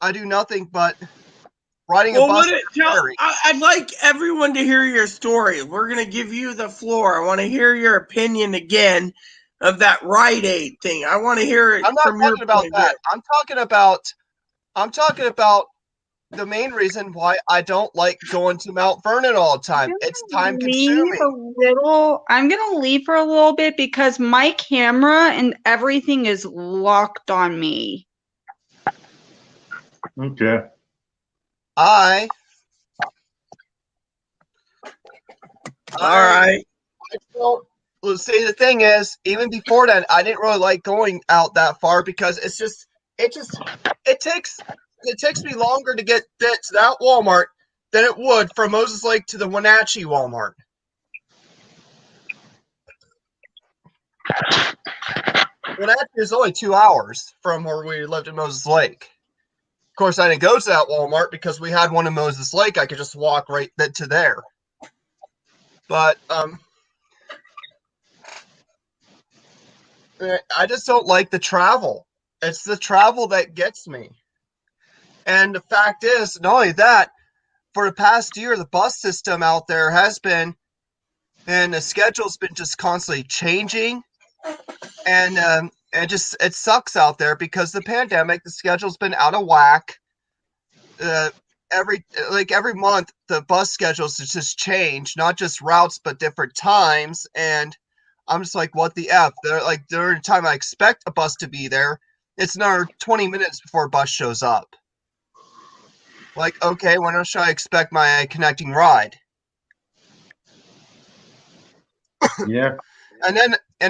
I do nothing but riding a bus. I'd like everyone to hear your story. We're going to give you the floor. I want to hear your opinion again of that Rite Aid thing. I want to hear it I'm not from your talking about point of that. view. I'm talking about the main reason why I don't like going to Mount Vernon all the time. It's time consuming. I'm gonna leave for a little bit because my camera and everything is locked on me. Okay. All right. Well, let's see, the thing is, even before that, I didn't really like going out that far because it takes me longer to get to that Walmart than it would from Moses Lake to the Wenatchee Walmart. Wenatchee is only 2 hours from where we lived in Moses Lake. Of course, I didn't go to that Walmart because we had one in Moses Lake. I could just walk right to there. But I just don't like the travel. It's the travel that gets me. And the fact is, not only that, for the past year, the bus system out there has been, and the schedule's been just constantly changing. And it sucks out there because the pandemic, the schedule's been out of whack. Every month, the bus schedules just change, not just routes, but different times. And I'm just like, what the F? During the time I expect a bus to be there, it's another 20 minutes before a bus shows up. Like, okay, when should I expect my connecting ride? Yeah. And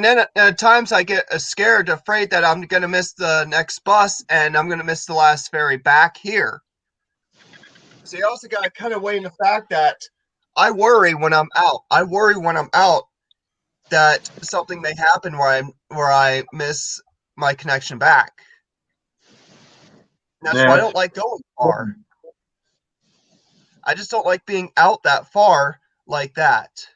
then at times I get scared, afraid that I'm going to miss the next bus and I'm going to miss the last ferry back here. So you also got to kind of weigh in the fact that I worry when I'm out. I worry when I'm out that something may happen where I miss my connection back. That's why I don't like going far. I just don't like being out that far like that.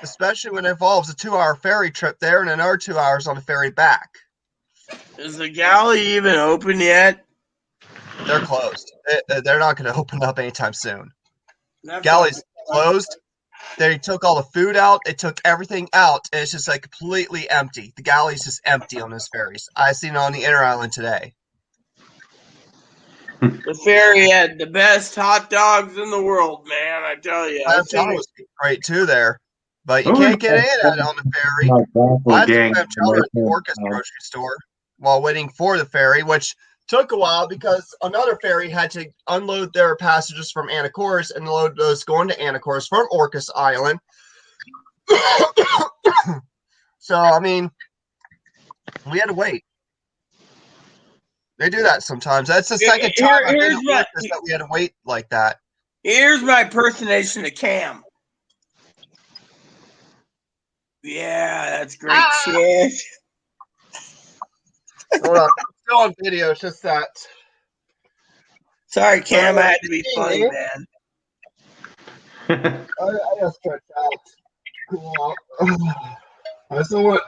Especially when it involves a 2-hour ferry trip there and another 2 hours on the ferry back. Is the galley even open yet? They're closed. They're not going to open up anytime soon. That's Galley's closed. They took all the food out. They took everything out. And it's just like completely empty. The galley's just empty on those ferries. I seen it on the Inner Island today. The ferry had the best hot dogs in the world, man. I tell you. Clam chowder was great too there. But you Who can't is get in that? on the ferry. My baffle I had some gang clam chowder at the from Orcas grocery store while waiting for the ferry, which took a while because another ferry had to unload their passengers from Anacortes and load those going to Anacortes from Orcas Island. So, I mean, we had to wait. They do that sometimes. That's the Here- second here- time I've been here's at what- Orcas that we had to wait like that. Here's my impersonation of Cam. Yeah, that's great shit. Hold on. I'm still on video. It's just that. Sorry, Cam, I had to be funny, man. I gotta stretch out. Cool. I still want.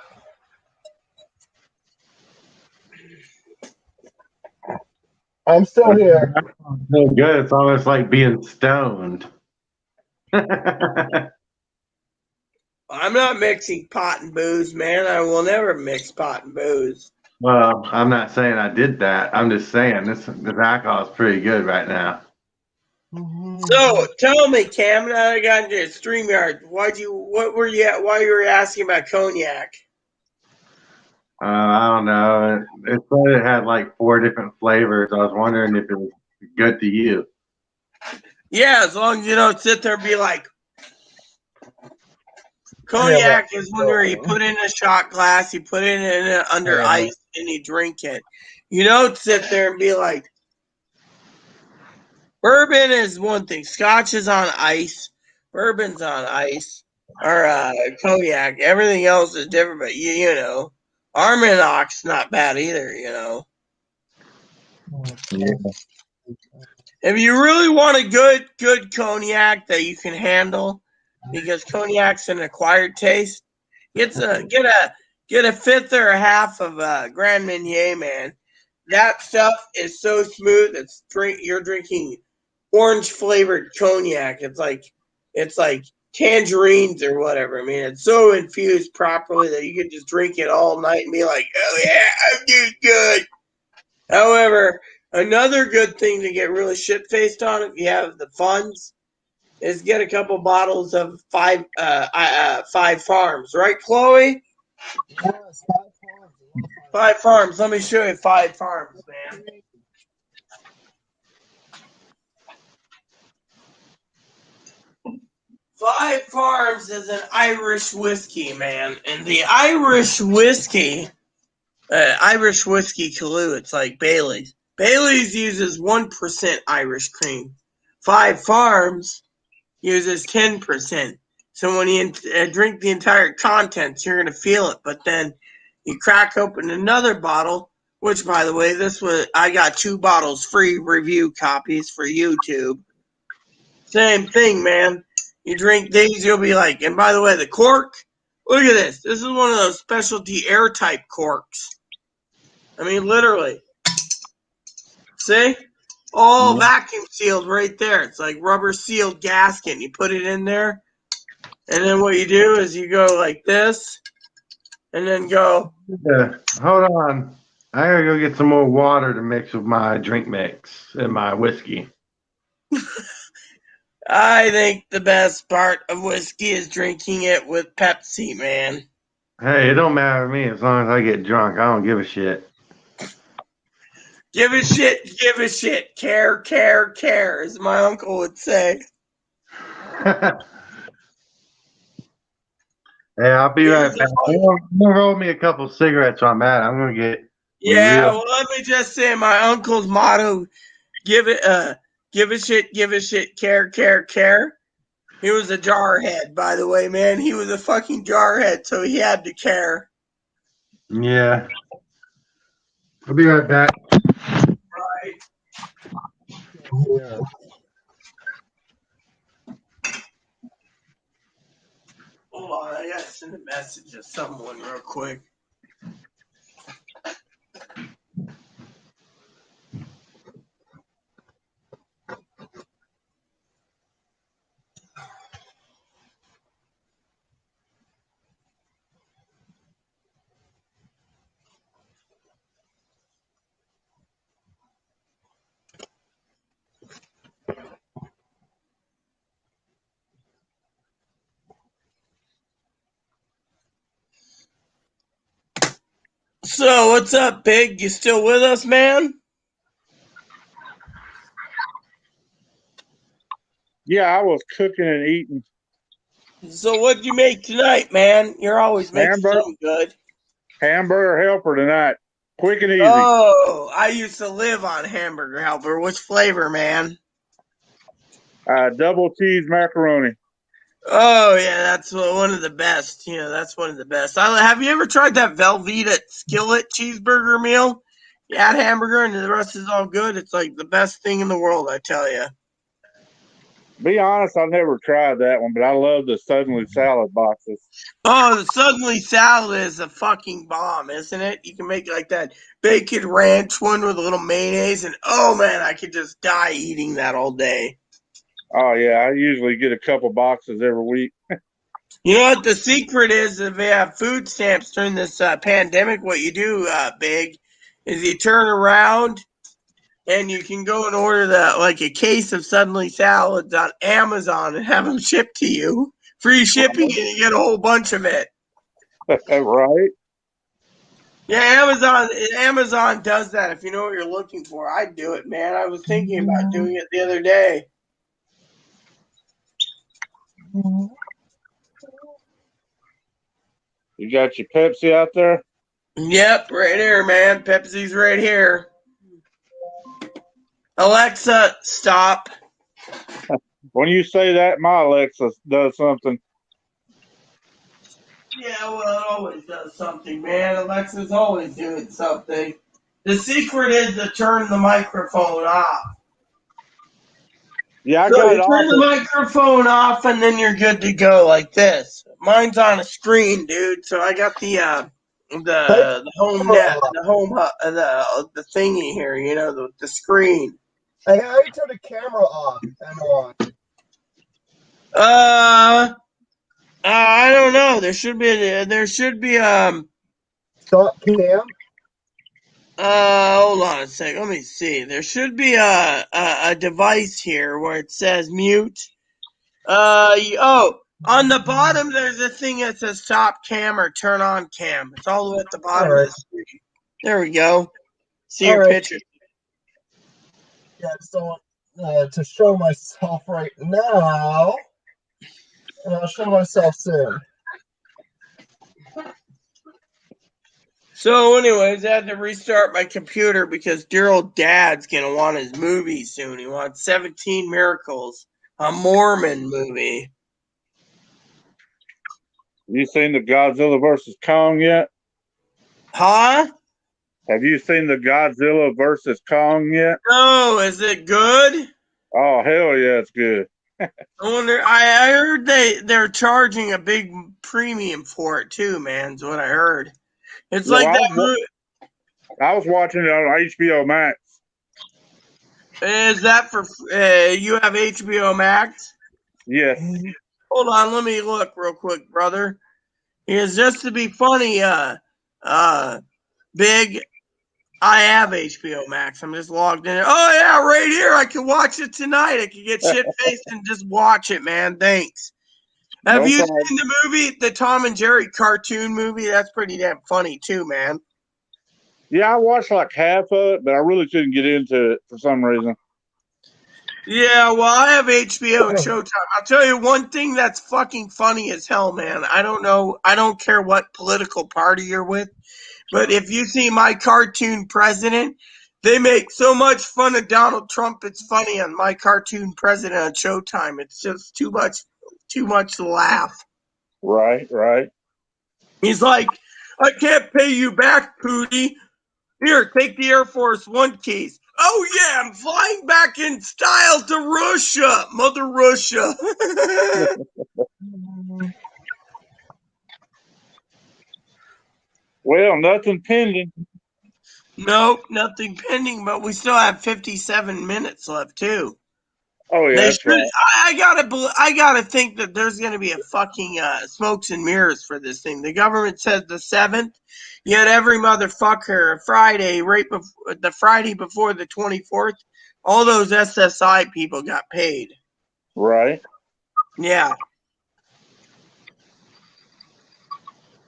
I'm still here. So good. It's almost like being stoned. I'm not mixing pot and booze, man. I will never mix pot and booze. Well, I'm not saying I did that. I'm just saying this alcohol is pretty good right now. So tell me, Cam, now I got into StreamYard. What were you at? Why you were asking about cognac? I don't know. It said it had like 4 different flavors. I was wondering if it was good to you. Yeah, as long as you don't sit there and be like, cognac is when you put in a shot glass, you put it in under ice, and you drink it. You don't sit there and be like, bourbon is one thing. Scotch is on ice. Bourbon's on ice. Or cognac. Everything else is different, but you know. Armagnacs not bad either, you know. If you really want a good cognac that you can handle, because cognac's an acquired taste, get a fifth or a half of Grand Marnier, man. That stuff is so smooth. You're drinking orange flavored cognac. It's like tangerines or whatever. I mean, it's so infused properly that you can just drink it all night and be like, oh yeah, I'm doing good. However, another good thing to get really shit faced on if you have the funds is get a couple bottles of Five Farms, right, Chloe? Yes, 5 Farms. Let me show you 5 Farms, man. Five Farms is an Irish whiskey, man, and the Irish whiskey Kahlua, it's like Bailey's. Bailey's uses 1% Irish cream. 5 Farms uses 10%. So when you drink the entire contents, you're going to feel it. But then you crack open another bottle, which, by the way, I got 2 bottles free review copies for YouTube. Same thing, man. You drink these, you'll be like, and by the way, the cork, look at this. This is one of those specialty airtight corks. I mean, literally. See? All vacuum sealed right there. It's like rubber sealed gasket. You put it in there. And then what you do is you go like this. And then go. Hold on. I gotta go get some more water to mix with my drink mix and my whiskey. I think the best part of whiskey is drinking it with Pepsi, man. Hey, it don't matter to me as long as I get drunk. I don't give a shit. Give a shit. Care, as my uncle would say. Hey, I'll be right back. I'm gonna roll me a couple cigarettes while I'm at it. I'm gonna get. Yeah, well, let me just say my uncle's motto: give a shit, care. He was a jarhead, by the way, man. He was a fucking jarhead, so he had to care. Yeah. I'll be right back. Right. Yeah. Hold on, I gotta send a message to someone real quick. So, what's up, Big? You still with us, man? Yeah, I was cooking and eating. So, what'd you make tonight, man? You're always making Hamburger. something good. Hamburger helper tonight. Quick and easy. Oh, I used to live on Hamburger Helper. Which flavor, man? Double cheese macaroni. Oh yeah, that's one of the best. You know, that's one of the best. Have you ever tried that Velveeta skillet cheeseburger meal? You add hamburger and the rest is all good. It's like the best thing in the world, I tell you. Be honest, I've never tried that one, but I love the Suddenly salad boxes. Oh, the Suddenly salad is a fucking bomb, isn't it? You can make like that bacon ranch one with a little mayonnaise, and oh man, I could just die eating that all day. Oh yeah, I usually get a couple boxes every week. You know what the secret is? If you have food stamps during this pandemic, what you do, Big, is you turn around and you can go and order like a case of Suddenly salads on Amazon and have them shipped to you. Free shipping, and you get a whole bunch of it. Right? Yeah, Amazon does that. If you know what you're looking for, I'd do it, man. I was thinking about doing it the other day. You got your Pepsi out there? Yep, right here, man. Pepsi's right here. Alexa, stop. When you say that, my Alexa does something. Yeah, well, it always does something, man. Alexa's always doing something. The secret is to turn the microphone off. Yeah, I So got you it turn the off. microphone off, and then you're good to go like this. Mine's on a screen, dude. So I got the home net, the thingy here. You know, the screen. Hey, how do you turn the camera off and on? I don't know. There should be Stop cam? hold on a sec. Let me see. There should be a device here where it says mute. On the bottom there's a thing that says stop cam or turn on cam. It's all the way at the bottom of the screen. There we go. See your picture. Yeah, so to show myself right now, and I'll show myself soon. So, anyways, I had to restart my computer because dear old dad's gonna want his movie soon. He wants 17 Miracles, a Mormon movie. You seen the Godzilla versus Kong yet? Huh? Have you seen the Godzilla versus Kong yet? No, is it good? Oh hell yeah, it's good. I wonder. I heard they're charging a big premium for it too, man. Is what I heard. It's Well, like that movie. I was watching it on HBO Max. Is that for you have HBO Max? Yes. Hold on, let me look real quick, brother. It's just to be funny, Big. I have HBO Max. I'm just logged in. Oh yeah, right here. I can watch it tonight. I can get shit faced and just watch it, man. Thanks. Have you seen the movie, the Tom and Jerry cartoon movie? That's pretty damn funny too, man. Yeah, I watched like half of it, but I really couldn't get into it for some reason. Yeah, well, I have HBO and Showtime. I'll tell you one thing that's fucking funny as hell, man. I don't know. I don't care what political party you're with, but if you see My Cartoon President, they make so much fun of Donald Trump. It's funny on My Cartoon President on Showtime. It's just too much to laugh. Right. He's like, I can't pay you back, Pootie. Here, take the Air Force One keys. Oh yeah, I'm flying back in style to Russia, Mother Russia. Well, nothing pending. Nope, nothing pending, but we still have 57 minutes left too. Oh yeah, that's right. I gotta think that there's gonna be a fucking smokes and mirrors for this thing. The government says the 7th, yet every motherfucker Friday, the Friday before the 24th, all those SSI people got paid. Right. Yeah.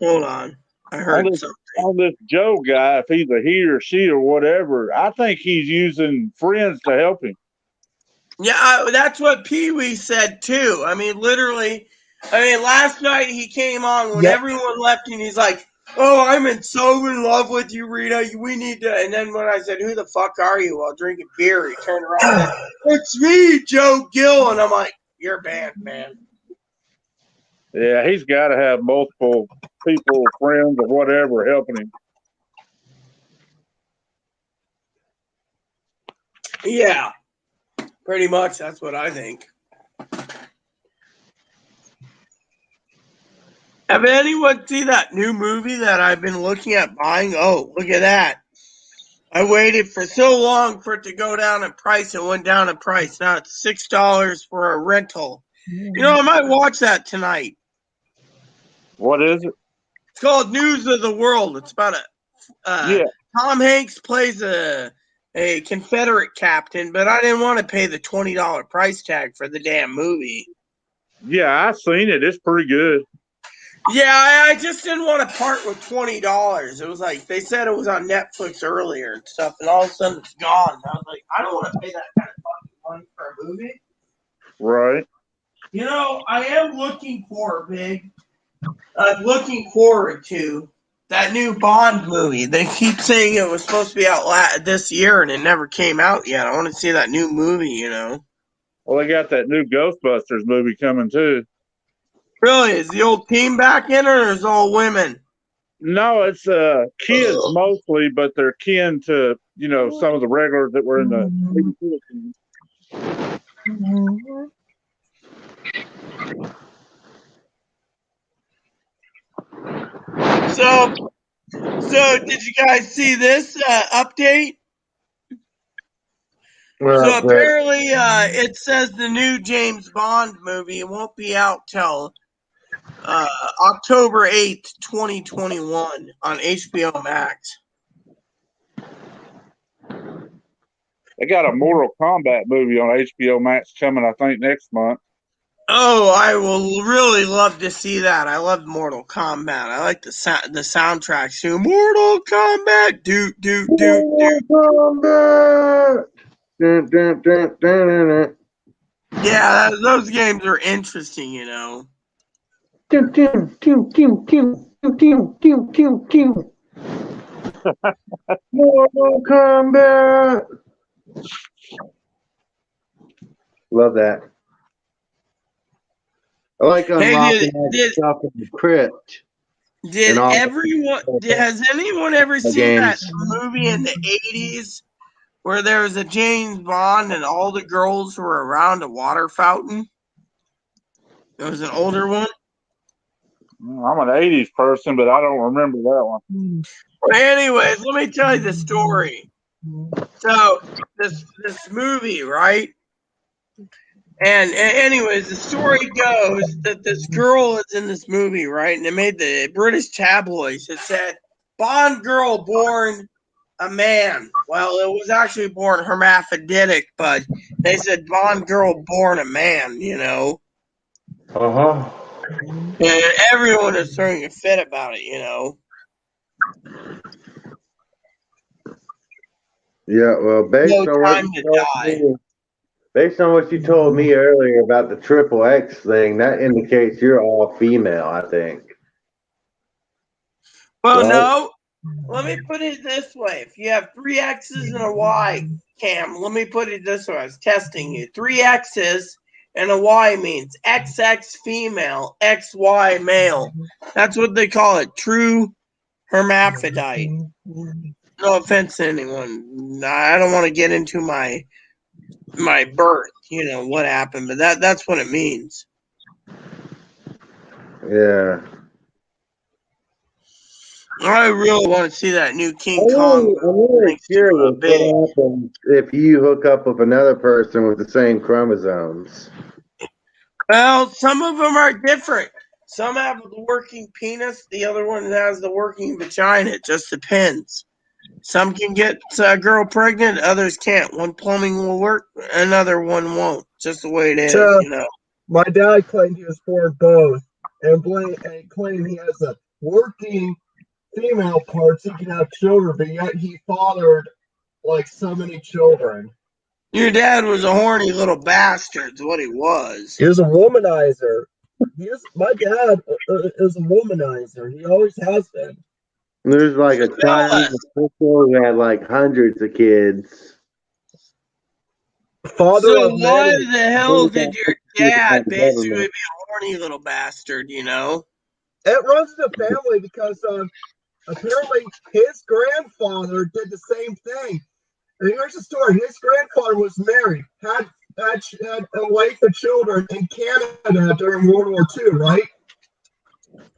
Hold on. I heard something. On this Joe guy, if he's a he or she or whatever, I think he's using friends to help him. Yeah, that's what Pee Wee said too. I mean, literally. I mean, last night he came on when everyone left, and he's like, Oh, so in love with you, Rita. We need to. And then when I said, "Who the fuck are you?" while drinking beer, he turned around and said, "It's me, Joe Gill." And I'm like, "You're banned, man." Yeah, he's got to have multiple people, friends, or whatever helping him. Yeah, pretty much. That's what I think. Have anyone seen that new movie that I've been looking at buying? Oh, look at that. I waited for so long for it to go down in price. It went down in price. Now it's $6 for a rental. You know, I might watch that tonight. What is it? It's called News of the World. It's about Yeah. Tom Hanks plays a Confederate captain, but I didn't want to pay the $20 price tag for the damn movie. Yeah, I've seen it. It's pretty good. Yeah, I just didn't want to part with $20. It was like they said it was on Netflix earlier and stuff, and all of a sudden it's gone. And I was like, I don't want to pay that kind of fucking money for a movie. Right. You know, I am looking forward to that new Bond movie. They keep saying it was supposed to be out this year, and it never came out yet. I want to see that new movie, you know. Well, they got that new Ghostbusters movie coming too. Really? Is the old team back in, or is it all women? No, it's kids mostly, but they're kin to, you know, some of the regulars that were in the. So did you guys see this update? So apparently, it says the new James Bond movie won't be out till October 8th, 2021 on HBO Max. They got a Mortal Kombat movie on HBO Max coming, I think, next month. Oh, I will really love to see that. I love Mortal Kombat. I like the soundtracks too. Mortal Kombat, do. Yeah, those games are interesting, you know. Mortal Kombat. Love that. I like unlocking stuff in the crypt. Has anyone ever seen that movie in the 80s where there was a James Bond and all the girls were around a water fountain? It was an older one. I'm an 80s person, but I don't remember that one. Well, anyways, let me tell you the story. So this movie, right? And anyways, the story goes that this girl is in this movie, right? And it made the British tabloids. It said, Bond girl born a man. Well, it was actually born hermaphroditic, but they said Bond girl born a man, you know? Uh-huh. And everyone is throwing a fit about it, you know? Yeah, well, based on what you told me earlier about the XXX thing, that indicates you're all female, I think. Well, right? No. Let me put it this way. If you have 3 X's and a Y, Cam, let me put it this way. I was testing you. 3 X's and a Y means XX female, XY male. That's what they call it. True hermaphrodite. No offense to anyone. I don't want to get into my birth, you know, what happened, but that's what it means. Yeah. I really want to see that new King Kong. I'm really curious what happens if you hook up with another person with the same chromosomes. Well, some of them are different. Some have the working penis, the other one has the working vagina. It just depends. Some can get a girl pregnant, others can't. One plumbing will work, another one won't. Just the way it is, you know. My dad claimed he was for both, and claimed he has a working female parts. He can have children, but yet he fathered like so many children. Your dad was a horny little bastard. Is what he was. He was a womanizer. My dad is a womanizer. He always has been. There's like a Chinese official who had like hundreds of kids. Father So of why many. the hell did your dad basically be a horny little bastard, you know? It runs in the family because apparently his grandfather did the same thing. And here's the story. His grandfather was married, had a wife and children in Canada during World War II, right?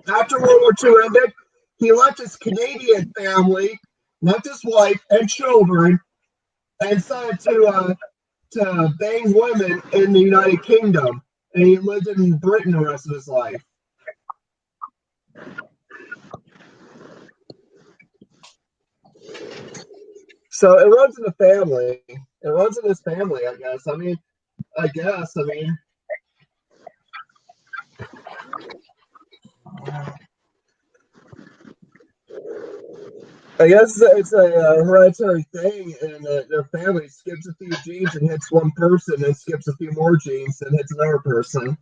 After World War II ended, he left his Canadian family, left his wife and children, and decided to bang women in the United Kingdom. And he lived in Britain the rest of his life. So it runs in the family. It runs in his family, I guess. I mean, I guess it's a hereditary thing, and their family skips a few genes and hits one person, and skips a few more genes and hits another person.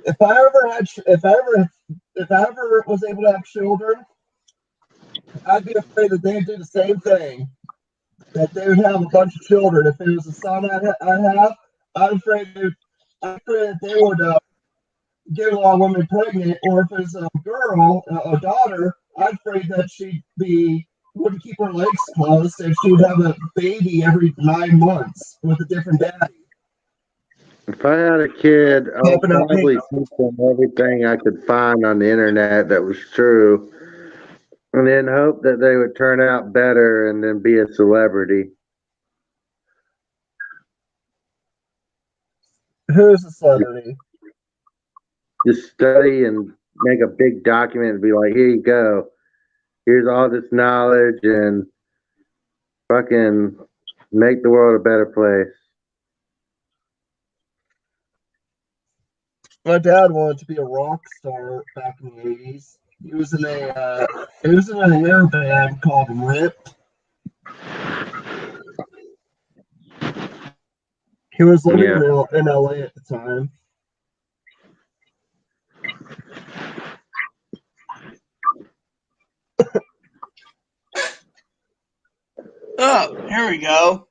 If I ever was able to have children, I'd be afraid that they'd do the same thing. That they would have a bunch of children. If it was a son I have, I'm afraid that they would get a lot of women pregnant. Or if it's a girl, a daughter, I'm afraid that wouldn't keep her legs closed, and she would have a baby every 9 months with a different daddy. If I had a kid, I would probably teach them everything I could find on the internet that was true, and then hope that they would turn out better and then be a celebrity. Who's a celebrity? Just study and make a big document and be like, here you go. Here's all this knowledge and fucking make the world a better place. My dad wanted to be a rock star back in the 80s. He was in a hair band called RIP. He was living in LA at the time. Oh, here we go.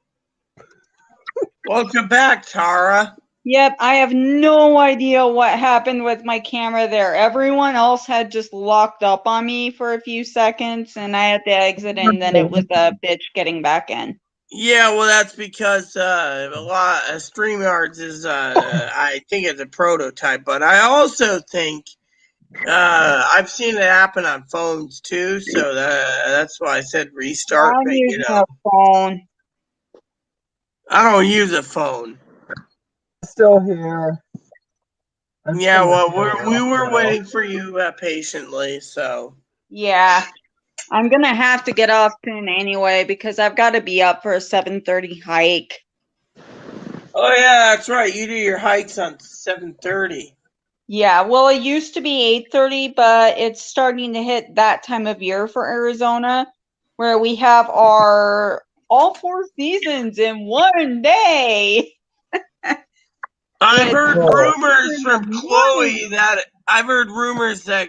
Welcome back, Tara. Yep, I have no idea what happened with my camera there. Everyone else had just locked up on me for a few seconds, and I had to exit, and then it was a bitch getting back in. Yeah, well, that's because a lot of StreamYards is, I think it's a prototype, but I also think I've seen it happen on phones too, so that's why I said restart. I'm using a phone. I don't use a phone. Still here. Yeah, well, we were waiting for you patiently, so. Yeah, I'm gonna have to get off soon anyway because I've got to be up for a 7:30 hike. Oh yeah, that's right. You do your hikes on 7:30. Yeah, well, it used to be 8:30, but it's starting to hit that time of year for Arizona, where we have our all 4 seasons in one day. I've heard rumors from Chloe that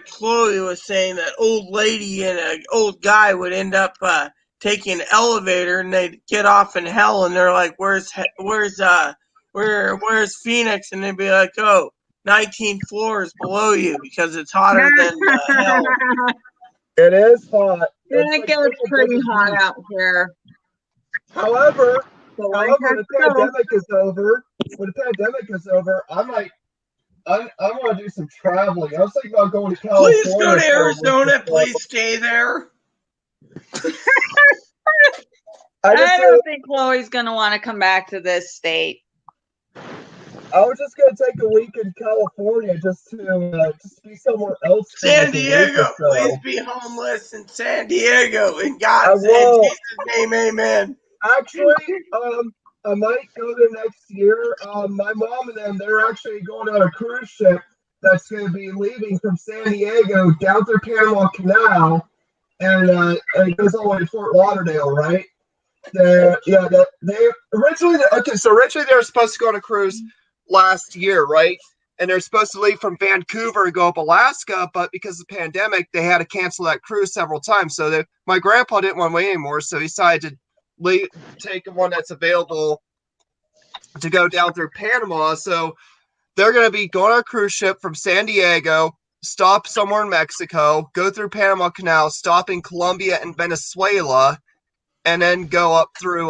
Chloe was saying that old lady and an old guy would end up taking an elevator, and they'd get off in hell, and they're like, where's Phoenix? And they'd be like, oh, 19 floors below you because it's hotter than hell. It is hot. It gets pretty hot out here. However, when the pandemic is over, I want to do some traveling. I was thinking about going to California. Please go to Arizona. Please stay there. I don't think Chloe's gonna want to come back to this state. I was just gonna take a week in California just to be somewhere else. San Diego, please be homeless in San Diego. In God's Jesus' name, amen. Actually, I might go there next year. My mom and them, they're actually going on a cruise ship that's going to be leaving from San Diego down through Panama Canal, and it goes all the way to Fort Lauderdale, right? Originally they were supposed to go on a cruise last year, right? and they're supposed to leave from Vancouver and go up Alaska, but because of the pandemic, they had to cancel that cruise several times. So my grandpa didn't want to wait anymore, so he decided to take one that's available to go down through Panama. So they're going to be going on a cruise ship from San Diego, stop somewhere in Mexico, go through Panama Canal, stop in Colombia and Venezuela, and then go up through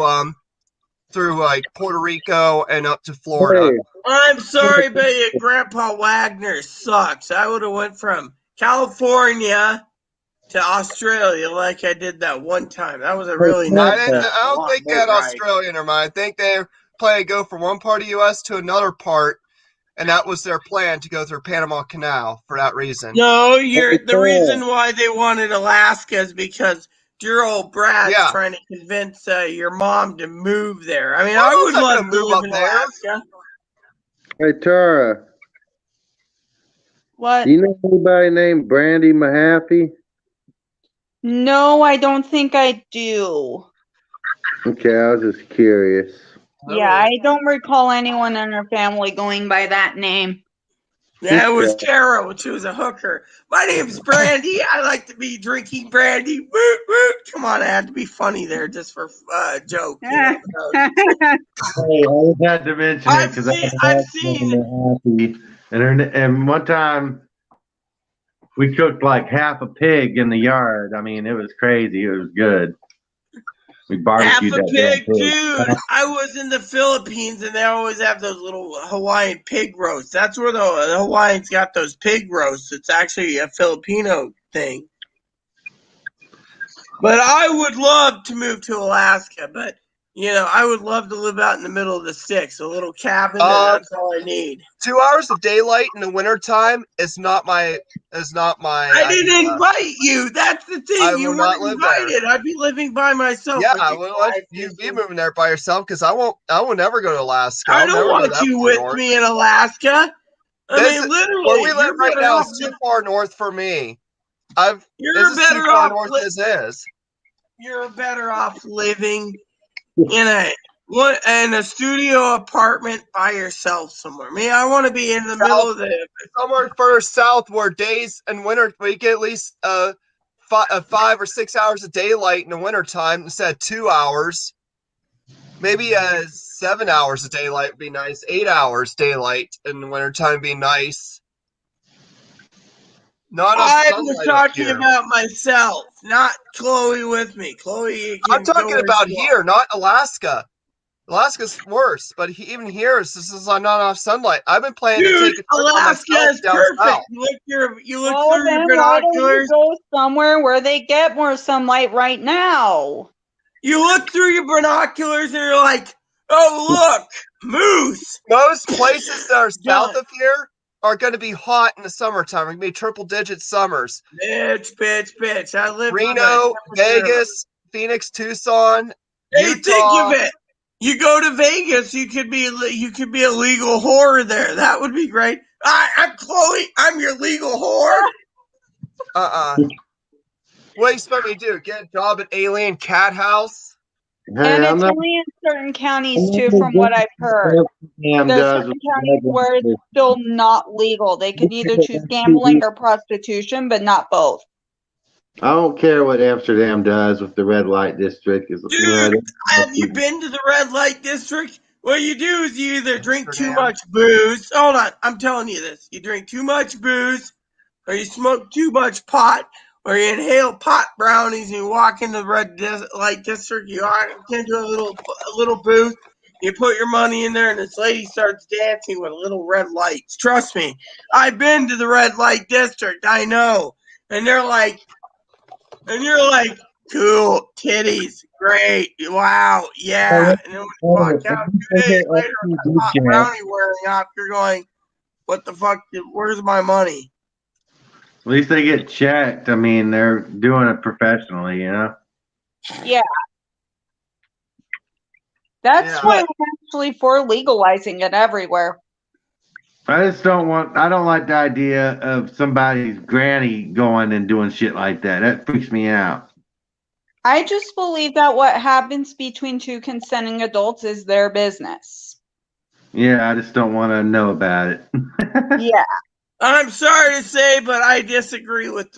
like Puerto Rico and up to Florida. Hey, I'm sorry, but your Grandpa Wagner sucks. I would have went from California to Australia like I did that one time. That was a really nice. I don't think they had Australia in their mind. I think they plan to go from one part of the U.S. to another part, and that was their plan, to go through Panama Canal for that reason. No, the reason why they wanted Alaska is because your old Brad's trying to convince your mom to move there. I mean, I would love to move live up in there. Alaska. Hey, Tara, What? do you know anybody named Brandy Mahaffey? No, I don't think I do. Okay, I was just curious. Yeah, I don't recall anyone in our family going by that name. Yeah, it was Carol. She was a hooker. My name's Brandy. I like to be drinking brandy. Woot, woot. Come on, I had to be funny there just for a joke. You know? Hey, I just had to mention it because I've seen. And one time we cooked like half a pig in the yard. I mean, it was crazy. It was good. We barbecued Half a that pig, damn dude. I was in the Philippines, and they always have those little Hawaiian pig roasts. That's where the Hawaiians got those pig roasts. It's actually a Filipino thing. But I would love to move to Alaska, but, you know, I would love to live out in the middle of the sticks, a little cabin, and that's all I need. 2 hours of daylight in the wintertime is not my. I didn't invite you. That's the thing. I You will not weren't live there. invited. I'd be living by myself. Yeah, like I a will guy let you be thinking- moving there by yourself, because I will never go to Alaska. I I'll don't never go want that you far with north. me in Alaska. I mean, literally. Where we live you're right better now off is too far north for me. This You're is too better far off. north as is. You're better off living in a studio apartment by yourself somewhere. Me, I want to be in the middle of the. Somewhere further south, where days in winter we get at least 5 or 6 hours of daylight in the wintertime instead of 2 hours. Maybe 7 hours of daylight would be nice. 8 hours daylight in the wintertime would be nice. I was talking about myself, not Chloe with me. Chloe, I'm talking about here, not Alaska. Alaska's worse, but even here, this is not enough sunlight. I've been planning to take a trip Alaska myself is down perfect. south. You look Well, through your then why don't you binoculars. go somewhere where they get more sunlight right now? You look through your binoculars and you're like, oh, look, moose. Most places that are south of here are going to be hot in the summertime. We're going to be triple-digit summers. Bitch. I live Reno, Vegas, Phoenix, Tucson, Hey, Utah. think of it. You go to Vegas, you could be a legal whore there. That would be great. I'm Chloe. I'm your legal whore. What do you expect me to do? Get a job at Alien Cat House? And it's only in certain counties too, from what I've heard. There's certain counties where it's still not legal. They could either choose gambling or prostitution, but not both. I don't care what Amsterdam does with the red light district. Dude, have you been to the red light district? What you do is you either drink too much booze. Hold on, I'm telling you this. You drink too much booze, or you smoke too much pot, or you inhale pot brownies and you walk into the red light district. You get into a little booth. You put your money in there, and this lady starts dancing with little red lights. Trust me, I've been to the red light district. I know. And you're like, cool, titties, great, wow, yeah. And then when you walk out 2 days later with a hot brownie wearing off, you're going, what the fuck, where's my money? At least they get checked. I mean, they're doing it professionally, you know? Yeah. That's why I'm actually for legalizing it everywhere. I don't like the idea of somebody's granny going and doing shit like that. That freaks me out. I just believe that what happens between two consenting adults is their business. Yeah, I just don't want to know about it. Yeah. I'm sorry to say, but I disagree with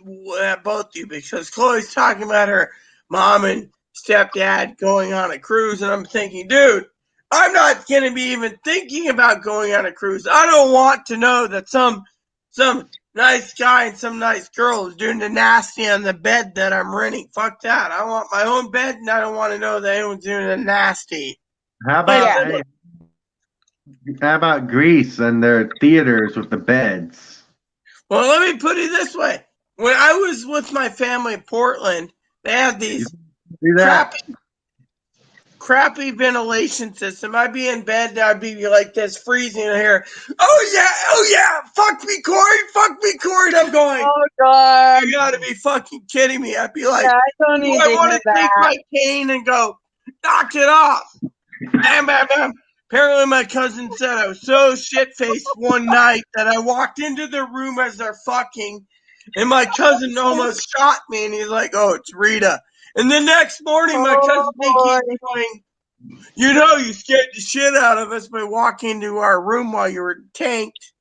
both you because Chloe's talking about her mom and stepdad going on a cruise, and I'm thinking, dude, I'm not going to be even thinking about going on a cruise. I don't want to know that some nice guy and some nice girl is doing the nasty on the bed that I'm renting. Fuck that. I want my own bed, and I don't want to know that anyone's doing the nasty. How about Yeah. hey, how about Greece and their theaters with the beds? Well, let me put it this way. When I was with my family in Portland, they had these Do that? crappy ventilation system. I'd be in bed and I'd be like this, freezing in here. Oh yeah, fuck me, Corey. And I'm going, Oh God. you gotta be fucking kidding me. I'd be like, Yeah, I don't need I to want hear to take that. my cane and go, knock it off. Bam, bam, bam. Apparently my cousin said I was so shit-faced one night that I walked into the room as they're fucking, and my cousin almost shot me, and he's like, oh, it's Rita. And the next morning, my cousin keeps going, you know you scared the shit out of us by walking into our room while you were tanked.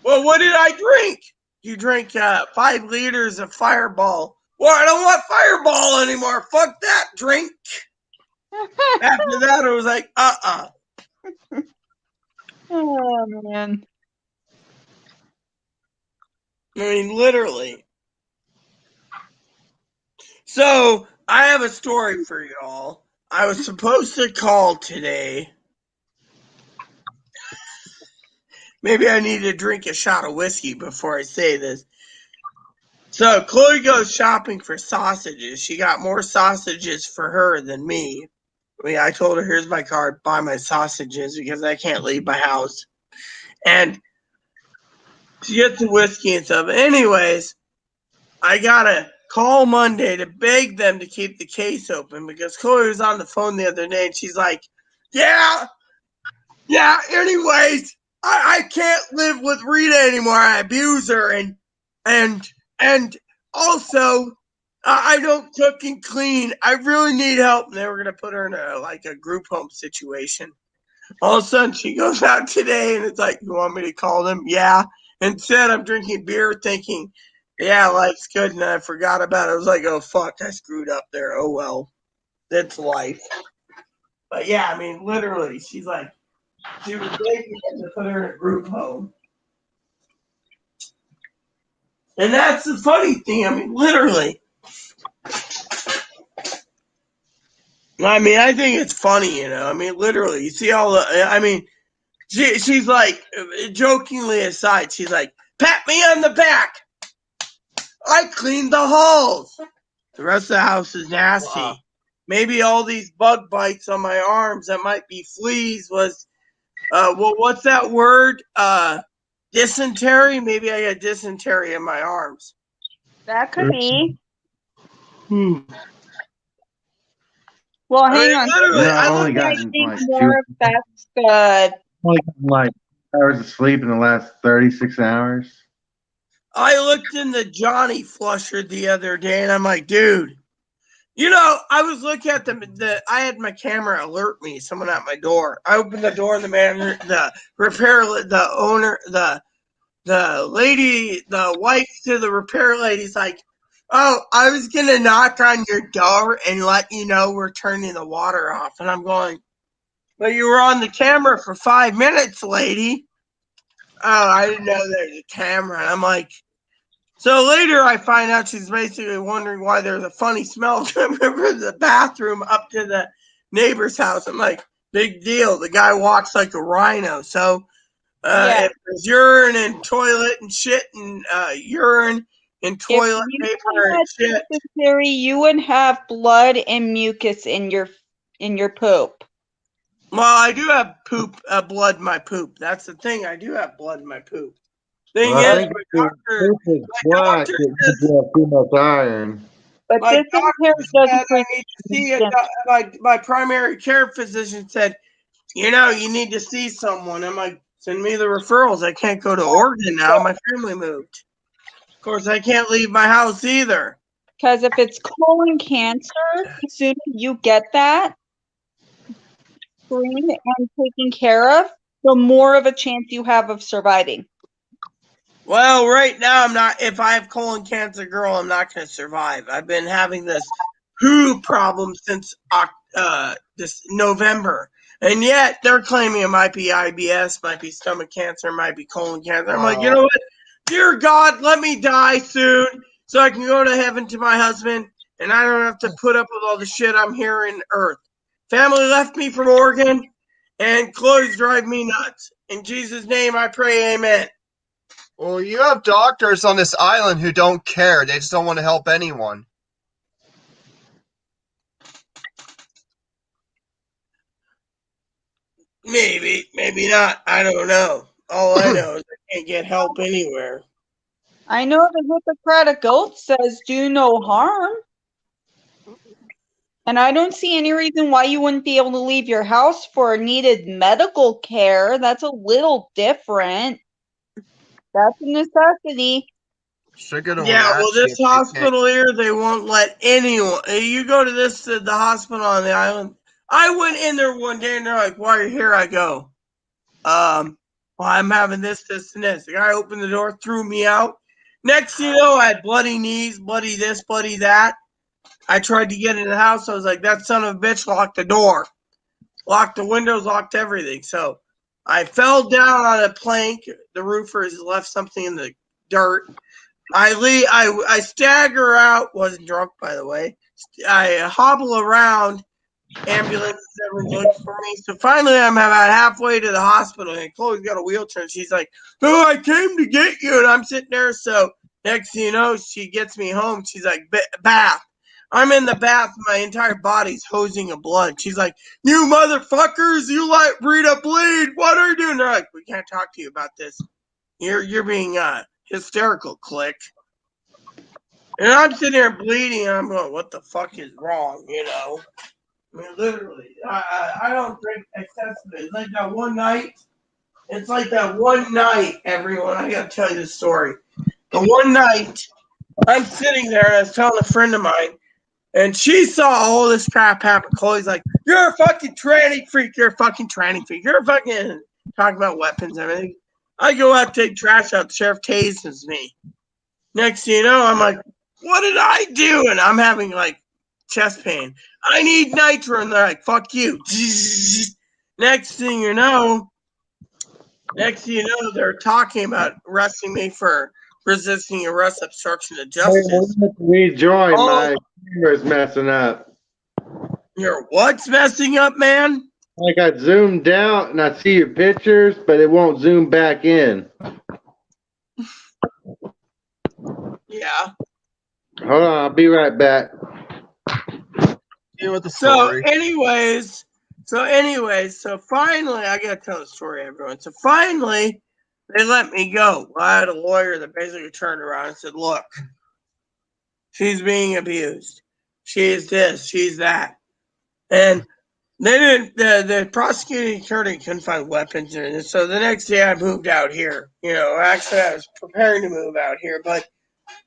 Well, what did I drink? You drank 5 liters of Fireball. Well, I don't want Fireball anymore. Fuck that drink. After that, I was like, Oh man. I mean, literally. So, I have a story for y'all. I was supposed to call today. Maybe I need to drink a shot of whiskey before I say this. So, Chloe goes shopping for sausages. She got more sausages for her than me. I mean, I told her, here's my card, buy my sausages because I can't leave my house. And she gets the whiskey and stuff. Anyways, I gotta call Monday to beg them to keep the case open because Chloe was on the phone the other day and she's like, yeah, anyways, I can't live with Rita anymore. I abuse her and also I don't cook and clean. I really need help. And they were gonna put her in a group home situation. All of a sudden she goes out today and it's like, you want me to call them? Yeah. Instead I'm drinking beer thinking, yeah, life's good, and I forgot about it. I was like, oh fuck, I screwed up there. Oh well. That's life. But yeah, I mean literally, she's like, she was begging them to put her in a group home. And that's the funny thing. I mean, literally. I mean, I think it's funny, I mean, literally. You see all the, I mean, she's like, jokingly aside, she's like, pat me on the back. I cleaned the halls. The rest of the house is nasty. Wow. Maybe all these bug bites on my arms that might be fleas was, well, what's that word? Dysentery? Maybe I got dysentery in my arms. That could be. Well, hang on. Literally, I've only gotten like that's good. only gotten like hours of sleep in the last 36 hours. I looked in the Johnny Flusher the other day, and I'm like, dude, I was looking at I had my camera alert me, someone at my door. I opened the door, and the manager, the owner, the lady, the wife to the repair lady's like, oh, I was going to knock on your door and let you know we're turning the water off. And I'm going, but you were on the camera for 5 minutes, lady. Oh, I didn't know there's a camera. And I'm like, so later I find out she's basically wondering why there's a funny smell coming from the bathroom up to the neighbor's house. I'm like, big deal. The guy walks like a rhino. So if there's urine and toilet and shit and urine and toilet paper and shit, you would have blood and mucus in your poop. Well, I do have blood in my poop. That's the thing. I do have blood in my poop. Thing is, my doctor says, too much iron. But my this doctor doesn't said I need to see my primary care physician said, you need to see someone. I'm like, send me the referrals. I can't go to Oregon now. My family moved. Of course, I can't leave my house either. Because if it's colon cancer, as soon as you get that screened and taken care of, the more of a chance you have of surviving. Well, right now I'm not. If I have colon cancer, girl, I'm not going to survive. I've been having this poo problem since this November, and yet they're claiming it might be IBS, might be stomach cancer, might be colon cancer. I'm like, you know what? Dear God, let me die soon so I can go to heaven to my husband, and I don't have to put up with all the shit I'm hearing on Earth. Family left me from Oregon, and Chloe's drive me nuts. In Jesus' name, I pray, amen. Well, you have doctors on this island who don't care. They just don't want to help anyone. Maybe, maybe not. I don't know. All I know is I can't get help anywhere. I know the Hippocratic Oath says do no harm. And I don't see any reason why you wouldn't be able to leave your house for needed medical care. That's a little different. That's a necessity. Yeah, well, this hospital here, they won't let anyone. You go to the hospital on the island. I went in there one day and they're like, "Why are you here?" I go, well, I'm having this, and this. The guy opened the door, threw me out. Next thing you know, I had bloody knees, bloody this, bloody that. I tried to get in the house. I was like, that son of a bitch locked the door, locked the windows, locked everything. So I fell down on a plank. The roofer has left something in the dirt. I stagger out. Wasn't drunk, by the way. I hobble around. Ambulance never looked for me. So finally, I'm about halfway to the hospital, and Chloe's got a wheelchair. And she's like, "Oh, I came to get you," and I'm sitting there. So next thing you know, she gets me home. She's like, "Bath." I'm in the bath. My entire body's hosing of blood. She's like, "You motherfuckers! You let Rita bleed. What are you doing?" They're like, "We can't talk to you about this. You're being hysterical, Click." And I'm sitting there bleeding, and I'm going, "What the fuck is wrong?" You know. I mean, literally, I don't drink excessively. It's like that one night. It's like that one night, everyone. I gotta tell you this story. The one night, I'm sitting there and I was telling a friend of mine, and she saw all this crap happen. Chloe's like, "You're a fucking tranny freak. You're a fucking tranny freak. You're a fucking," talking about weapons and everything. I go out to take trash out. The sheriff tases me. Next thing you know, I'm like, "What did I do?" And I'm having like chest pain. "I need nitro," and they're like, "Fuck you." Next thing you know, they're talking about arresting me for resisting arrest, obstruction of justice. Rejoin, Oh. my camera's messing up. Your what's messing up, man? I got zoomed out and I see your pictures, but it won't zoom back in. Yeah. Hold on, I'll be right back. With the So story. anyways, so finally, I gotta tell the story, everyone. So finally, they let me go. Well, I had a lawyer that basically turned around and said, "Look, she's being abused. She's this, she's that," and they didn't. The prosecuting attorney couldn't find weapons, and so the next day I moved out here. You know, actually, I was preparing to move out here, but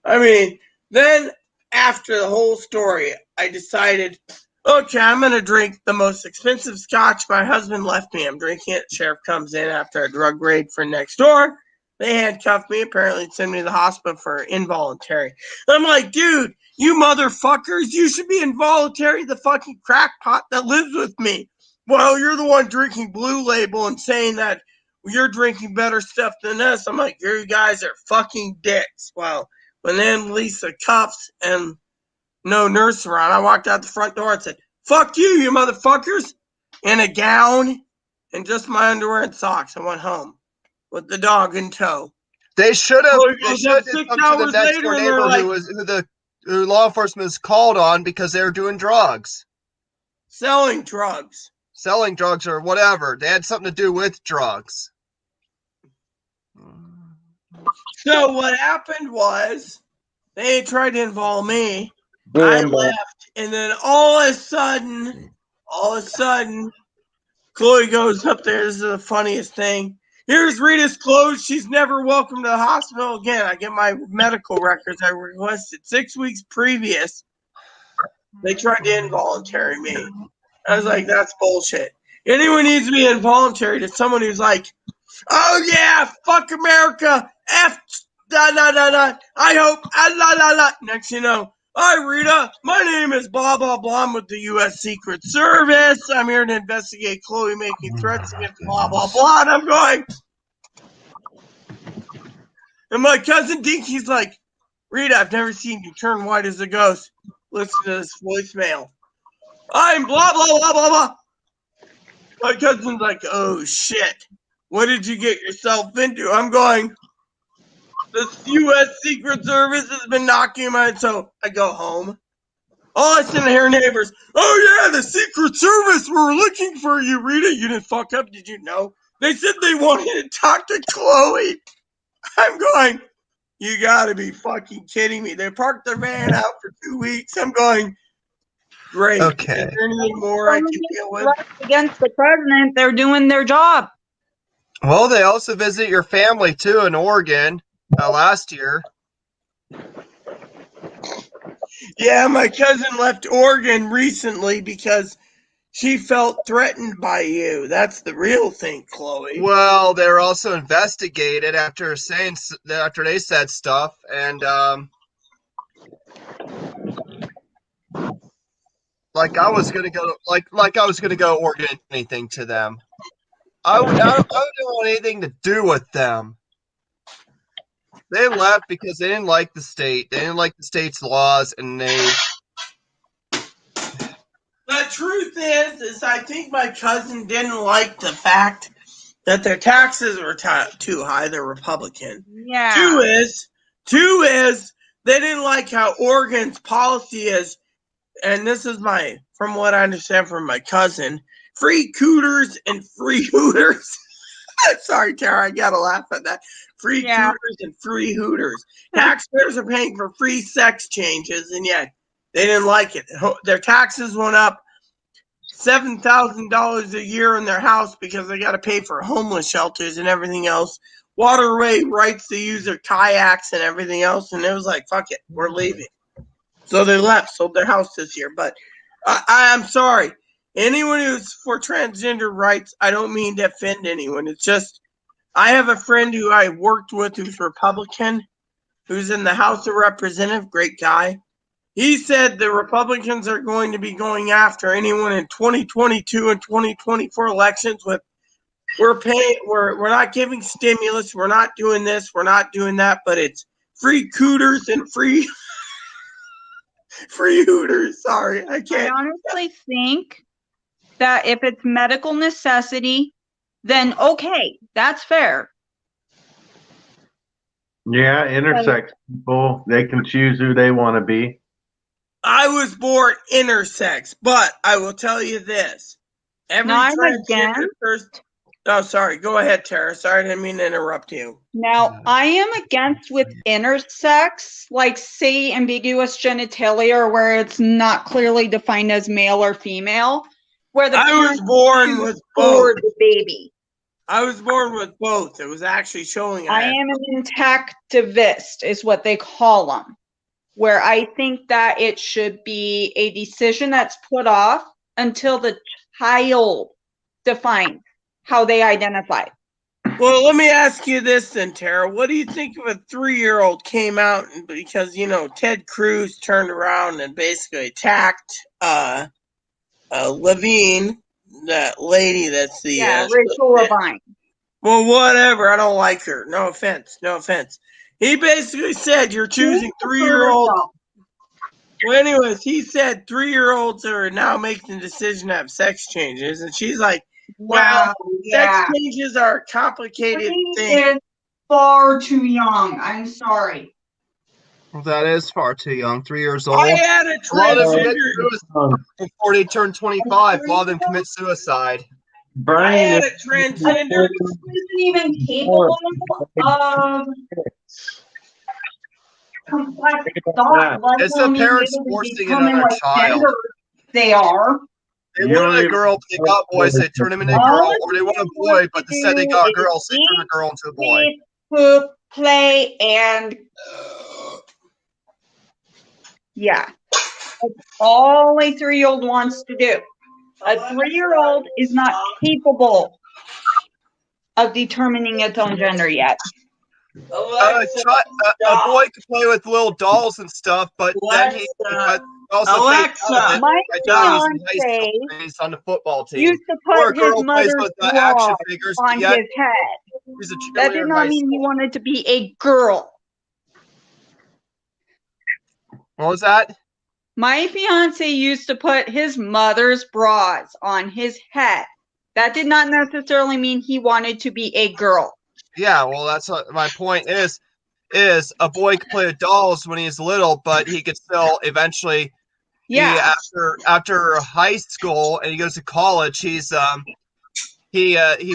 I mean, then after the whole story, I decided, okay, I'm going to drink the most expensive scotch my husband left me. I'm drinking it. Sheriff comes in after a drug raid for next door. They handcuffed me, apparently sent me to the hospital for involuntary. I'm like, dude, you motherfuckers, you should be involuntary, the fucking crackpot that lives with me. Well, you're the one drinking Blue Label and saying that you're drinking better stuff than us. I'm like, you guys are fucking dicks. Well, when they unleashed the cuffs and no nurse around, I walked out the front door and said, "Fuck you, you motherfuckers," in a gown and just my underwear and socks. I went home with the dog in tow. They should have. Well, it They goes should up have 6 come to the hours next later door and they're neighbor like, who law enforcement was called on because they were doing drugs, selling drugs. selling drugs or whatever. They had something to do with drugs. So what happened was they tried to involve me. Yeah, I I'm back. left, and then all of a sudden, Chloe goes up there. This is the funniest thing. "Here's Rita's clothes. She's never welcome to the hospital again." I get my medical records I requested 6 weeks previous. They tried to involuntary me. I was like, that's bullshit. Anyone needs to be involuntary to someone who's like, oh yeah, fuck America, F, da da da da, I hope, la la la. Next you know, hi Rita, my name is blah blah blah, I'm with the U.S. Secret Service. I'm here to investigate Chloe making threats against blah blah blah. And I'm going, and my cousin Dinky's like, Rita, I've never seen you turn white as a ghost. Listen to this voicemail. I'm blah blah blah blah blah. My cousin's like, oh shit, what did you get yourself into? I'm going, the U.S. Secret Service has been knocking my head. So I go home. All I send hear neighbors, oh yeah, the Secret Service were looking for you, Rita. You didn't fuck up, did you know? They said they wanted to talk to Chloe. I'm going, you gotta be fucking kidding me. They parked their van out for 2 weeks. I'm going, great. Okay. Is there anything more I can deal with? Against the president, they're doing their job. Well, they also visit your family too in Oregon last year. Yeah, my cousin left Oregon recently because she felt threatened by you. That's the real thing, Chloe. Well, they were also investigated after they said stuff, and like I was gonna go to Oregon and anything to them. I don't want anything to do with them. They left because they didn't like the state. They didn't like the state's laws, and they. The truth is I think my cousin didn't like the fact that their taxes were too high. They're Republican. Yeah. Two is they didn't like how Oregon's policy is, and this is from what I understand from my cousin, free cooters and free hooters. Sorry, Tara, I gotta laugh at that. Free cooters and free hooters. Taxpayers are paying for free sex changes, and yet they didn't like it. Their taxes went up $7,000 a year in their house because they got to pay for homeless shelters and everything else. Waterway rights to use their kayaks and everything else, and it was like, fuck it, we're leaving. So they left, sold their house this year. But I'm sorry. Anyone who's for transgender rights, I don't mean to offend anyone. It's just, I have a friend who I worked with who's Republican, who's in the House of Representatives, great guy. He said the Republicans are going to be going after anyone in 2022 and 2024 elections with, we're not giving stimulus, we're not doing this, we're not doing that, but it's free cooters and free hooters. Sorry, I can't. I honestly think that if it's medical necessity, then okay, that's fair. Yeah, intersex people, they can choose who they want to be. I was born intersex, but I will tell you this. Every transgender person. Oh, sorry. Go ahead, Tara. Sorry, I didn't mean to interrupt you. Now, I am against with intersex, like say ambiguous genitalia, or where it's not clearly defined as male or female, where the I was born with both. the baby. I was born with both. It was actually showing. I am an intactivist, is what they call them, where I think that it should be a decision that's put off until the child defines how they identify. Well, let me ask you this then, Tara. What do you think if a 3-year-old came out and, because, Ted Cruz turned around and basically attacked Levine, that lady that's the... Rachel Levine. Well, whatever. I don't like her. No offense. He basically said you're choosing 3-year-olds. Well, anyways, he said 3-year-olds are now making the decision to have sex changes. And she's like, well, sex changes are a complicated thing. Is far too young. I'm sorry. That is far too young. 3 years old. I had a transgender. Before they turn 25, a lot of them commit suicide. I had a transgender. Isn't even capable of complex thought. It's the parents forcing it on their child. They are. They wanted a girl, but they got boys, they turn them into a girl, or they want a boy, but they said they got a girl, so they turn a girl into a boy. Poop, play, and yeah. That's all a 3-year-old wants to do. A 3-year-old is not capable of determining its own gender yet. A boy could play with little dolls and stuff, but then he also Alexa, My fiance fiance on the football team. used to Or a put his girl plays mother's with the action bra figures, on yet his head. he's a That cheerleader did in not high mean he school. wanted to be a girl. What was that? My fiance used to put his mother's bras on his head. That did not necessarily mean he wanted to be a girl. Yeah, well, that's what my point is a boy can play with dolls when he's little, but he could still eventually, after high school and he goes to college, he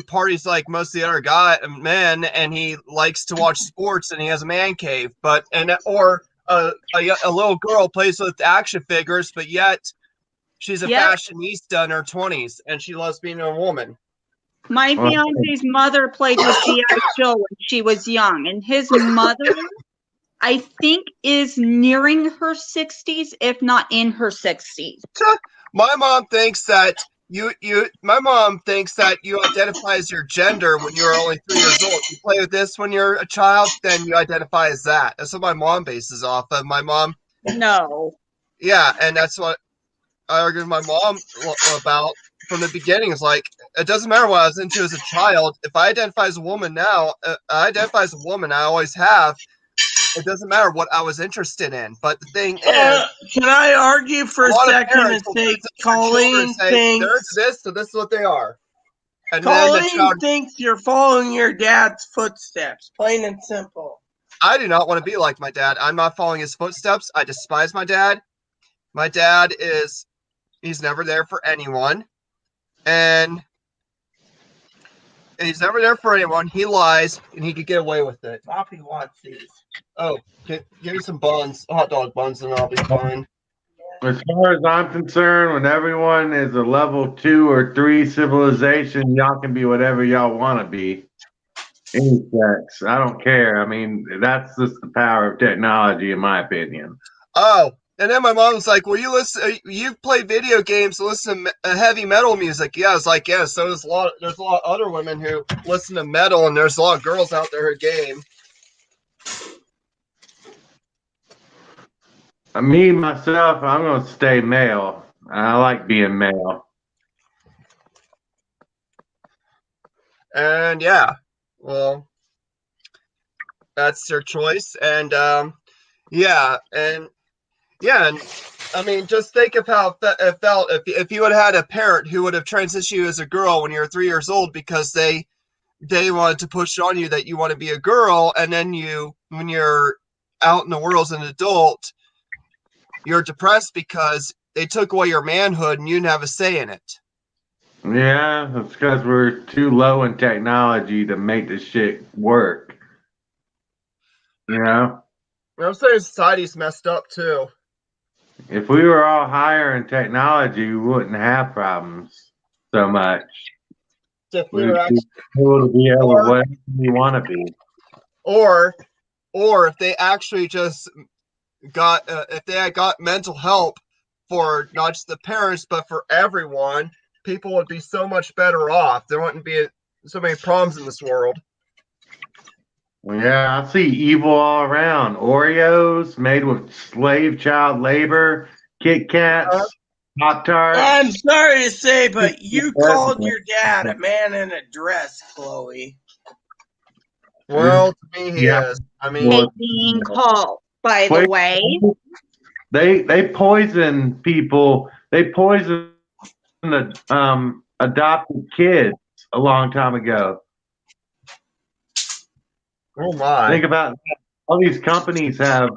parties like most of the other men, and he likes to watch sports, and he has a man cave. But a little girl plays with action figures, but yet she's a fashionista in her 20s, and she loves being a woman. My fiance's mother played with G.I. Joe when she was young, and his mother, I think, is nearing her 60s, if not in her 60s. My mom thinks that you identify as your gender when you're only 3 years old. You play with this when you're a child, then you identify as that. That's what my mom bases off of. My mom. No. Yeah, and that's what I argued with my mom about from the beginning. It's like, it doesn't matter what I was into as a child. If I identify as a woman now, I identify as a woman. I always have. It doesn't matter what I was interested in. But the thing is, can I argue for a second and say Colleen thinks they're into this, so this is what they are. And Colleen thinks you're following your dad's footsteps, plain and simple. I do not want to be like my dad. I'm not following his footsteps. I despise my dad. My dad he's never there for anyone. And he's never there for anyone. He lies, and he could get away with it. Poppy wants these. Oh, give me some buns, hot dog buns, and I'll be fine. As far as I'm concerned, when everyone is a level 2 or 3 civilization, y'all can be whatever y'all want to be. Any sex. I don't care. I mean, that's just the power of technology, in my opinion. Oh, and then my mom's like, well, you play video games and listen to heavy metal music. Yeah, I was like, yeah, so there's a lot of other women who listen to metal, and there's a lot of girls out there who game. Me, myself, I'm going to stay male. I like being male. And yeah, well, that's your choice. And and I mean, just think of how it felt if you had had a parent who would have transitioned you as a girl when you were 3 years old because they wanted to push on you that you want to be a girl, and then when you're out in the world as an adult, you're depressed because they took away your manhood and you didn't have a say in it. Yeah, it's because we're too low in technology to make this shit work. You know? I'm saying society's messed up too. If we were all higher in technology, we wouldn't have problems so much. If we would be able to be able to whatever we want to be. Or if they actually just if they had got mental help for not just the parents but for everyone, people would be so much better off. There wouldn't be so many problems in this world. Well, yeah, I see evil all around. Oreos made with slave child labor, Kit Kats, Pop-Tarts. I'm sorry to say, but you called your dad a man in a dress, Chloe. Well, to me, he is. I mean, being called, by the way. They poison people. They poison the adopted kids a long time ago. Oh my! Think about that. All these companies have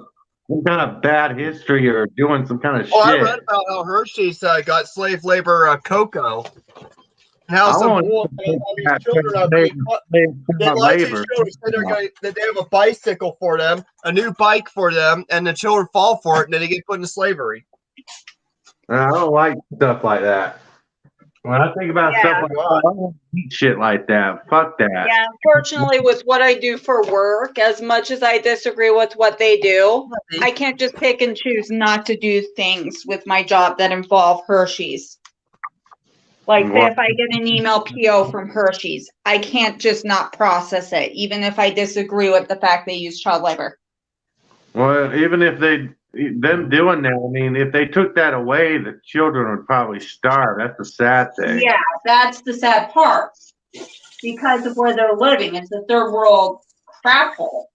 some kind of bad history or doing some kind of shit. I read about how Hershey's got slave labor cocoa. And how some children they have a bicycle for them, a new bike for them, and the children fall for it, and then they get put into slavery. I don't like stuff like that. When I think about stuff like that, I don't eat shit like that. Fuck that. Yeah, unfortunately, with what I do for work, as much as I disagree with what they do, I can't just pick and choose not to do things with my job that involve Hershey's. Like, say What? if I get an email PO from Hershey's, I can't just not process it, even if I disagree with the fact they use child labor. Well, even if them doing that, I mean, if they took that away, the children would probably starve. That's the sad thing. Yeah, that's the sad part. Because of where they're living. It's a third world crap hole.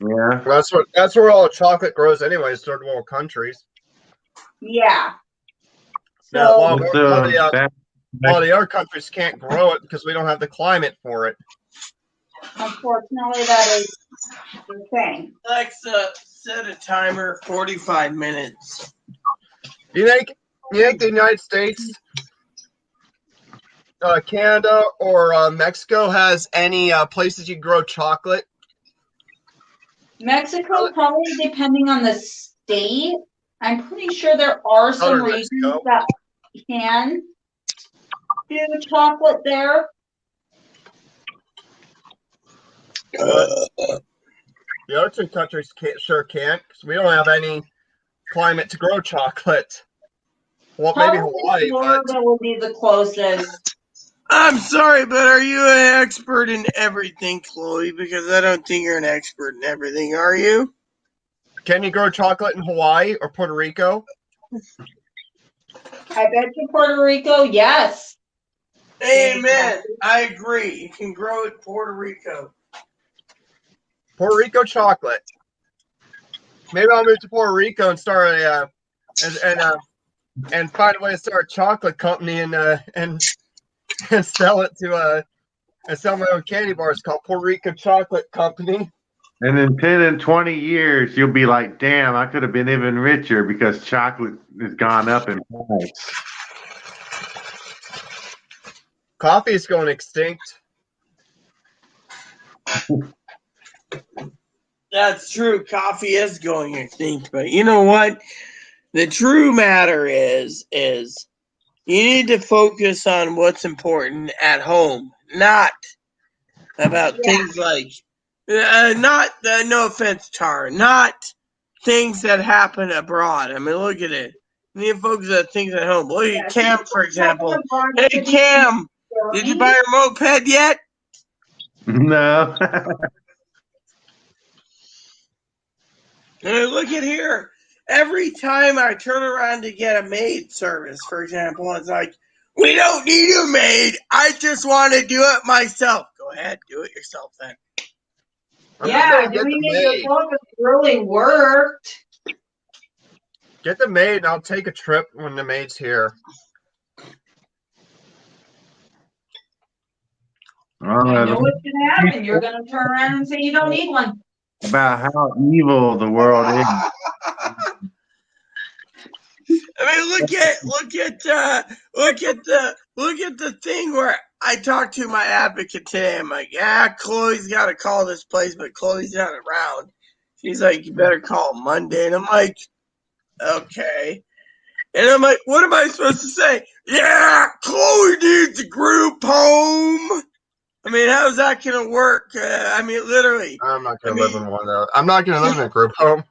Yeah. That's where all the chocolate grows anyways, third world countries. Yeah. Now, a lot So, of It's, a lot of the, bad- a lot of the other countries can't grow it because we don't have the climate for it. unfortunately, that is the thing. Alexa, set a timer 45 minutes. You think the United States, Canada, or Mexico has any places you can grow chocolate? Mexico, probably depending on the state. I'm pretty sure there are some Southern regions Mexico. that can do chocolate there. The other two countries sure can't because we don't have any climate to grow chocolate. Well, maybe Probably Hawaii, but Florida will be the closest. I'm sorry, but are you an expert in everything, Chloe? Because I don't think you're an expert in everything, are you? can you grow chocolate in Hawaii or Puerto Rico? I bet you Puerto Rico, yes. Amen. I agree. You can grow it in Puerto Rico. Puerto Rico chocolate. Maybe I'll move to Puerto Rico and start and find a way to start a chocolate company and sell it to and sell my own candy bars called Puerto Rico Chocolate Company. And in 10 and 20 years, you'll be like, damn, I could have been even richer because chocolate has gone up in price. Coffee is going extinct. That's true. Coffee is going extinct, but you know what? The true matter is you need to focus on what's important at home, not about things like, no offense, Tara, not things that happen abroad. I mean, look at it. You need to focus on things at home. Look at Cam, for example. Hey, Cam, did you buy your moped yet? No. And look at here. Every time I turn around to get a maid service, for example, it's like, we don't need a maid. I just want to do it myself. Go ahead, do it yourself then. Yeah, doing it yourself has really worked. Get the maid and I'll take a trip when the maid's here. I know what's going to happen. You're going to turn around and say you don't need one. About how evil the world is. I mean, look at the thing where I talked to my advocate today. I'm like, yeah, Chloe's got to call this place, but Chloe's not around. She's like, you better call Monday. And I'm like, okay. And I'm like, what am I supposed to say? Yeah, Chloe needs a group home. I mean, how's that going to work? I mean, literally. I'm not going to live in one of those. I'm not going to live in a group home.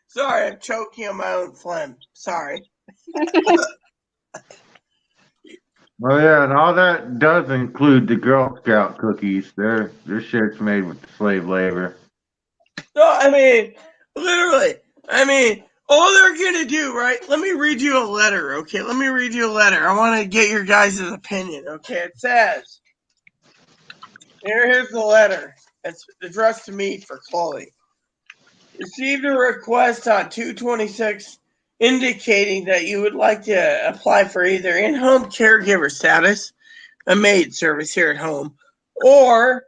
Sorry, I'm choking on my own phlegm. Sorry. Oh yeah, and all that does include the Girl Scout cookies. Their shit's made with slave labor. No, I mean, literally. I mean, all they're gonna do, right? Let me read you a letter, okay? Let me read you a letter. I want to get your guys' opinion, okay? It says, here's the letter. It's addressed to me for Chloe. Received a request on 2/26 indicating that you would like to apply for either in-home caregiver status, a maid service here at home, or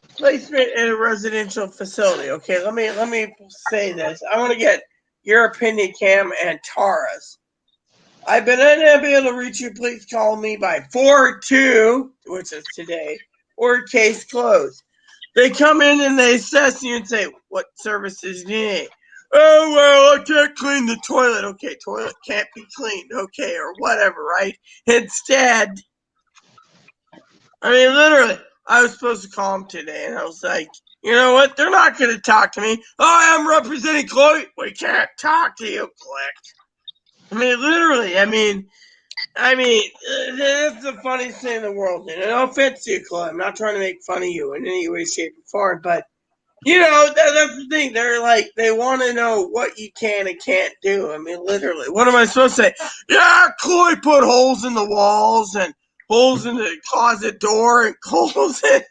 placement in a residential facility. Okay, let me say this. I want to get your opinion, Cam, and Tara's. I've been unable to reach you. Please call me by 4/2, which is today, or case closed. They come in and they assess you and say, what services do you need? Oh, well, I can't clean the toilet. Okay, toilet can't be cleaned. Okay, or whatever, right? Instead, I mean, literally, I was supposed to call him today, and I was like, You know what? They're not going to talk to me. Oh, I'm representing Chloe. We can't talk to you, click. I mean, literally. I mean, that's the funniest thing in the world. And no offense to you, Chloe. I'm not trying to make fun of you in any way, shape, or form. But, you know, that's the thing. They're like, they want to know what you can and can't do. I mean, literally. What am I supposed to say? Yeah, Chloe put holes in the walls and holes in the closet door and holes in.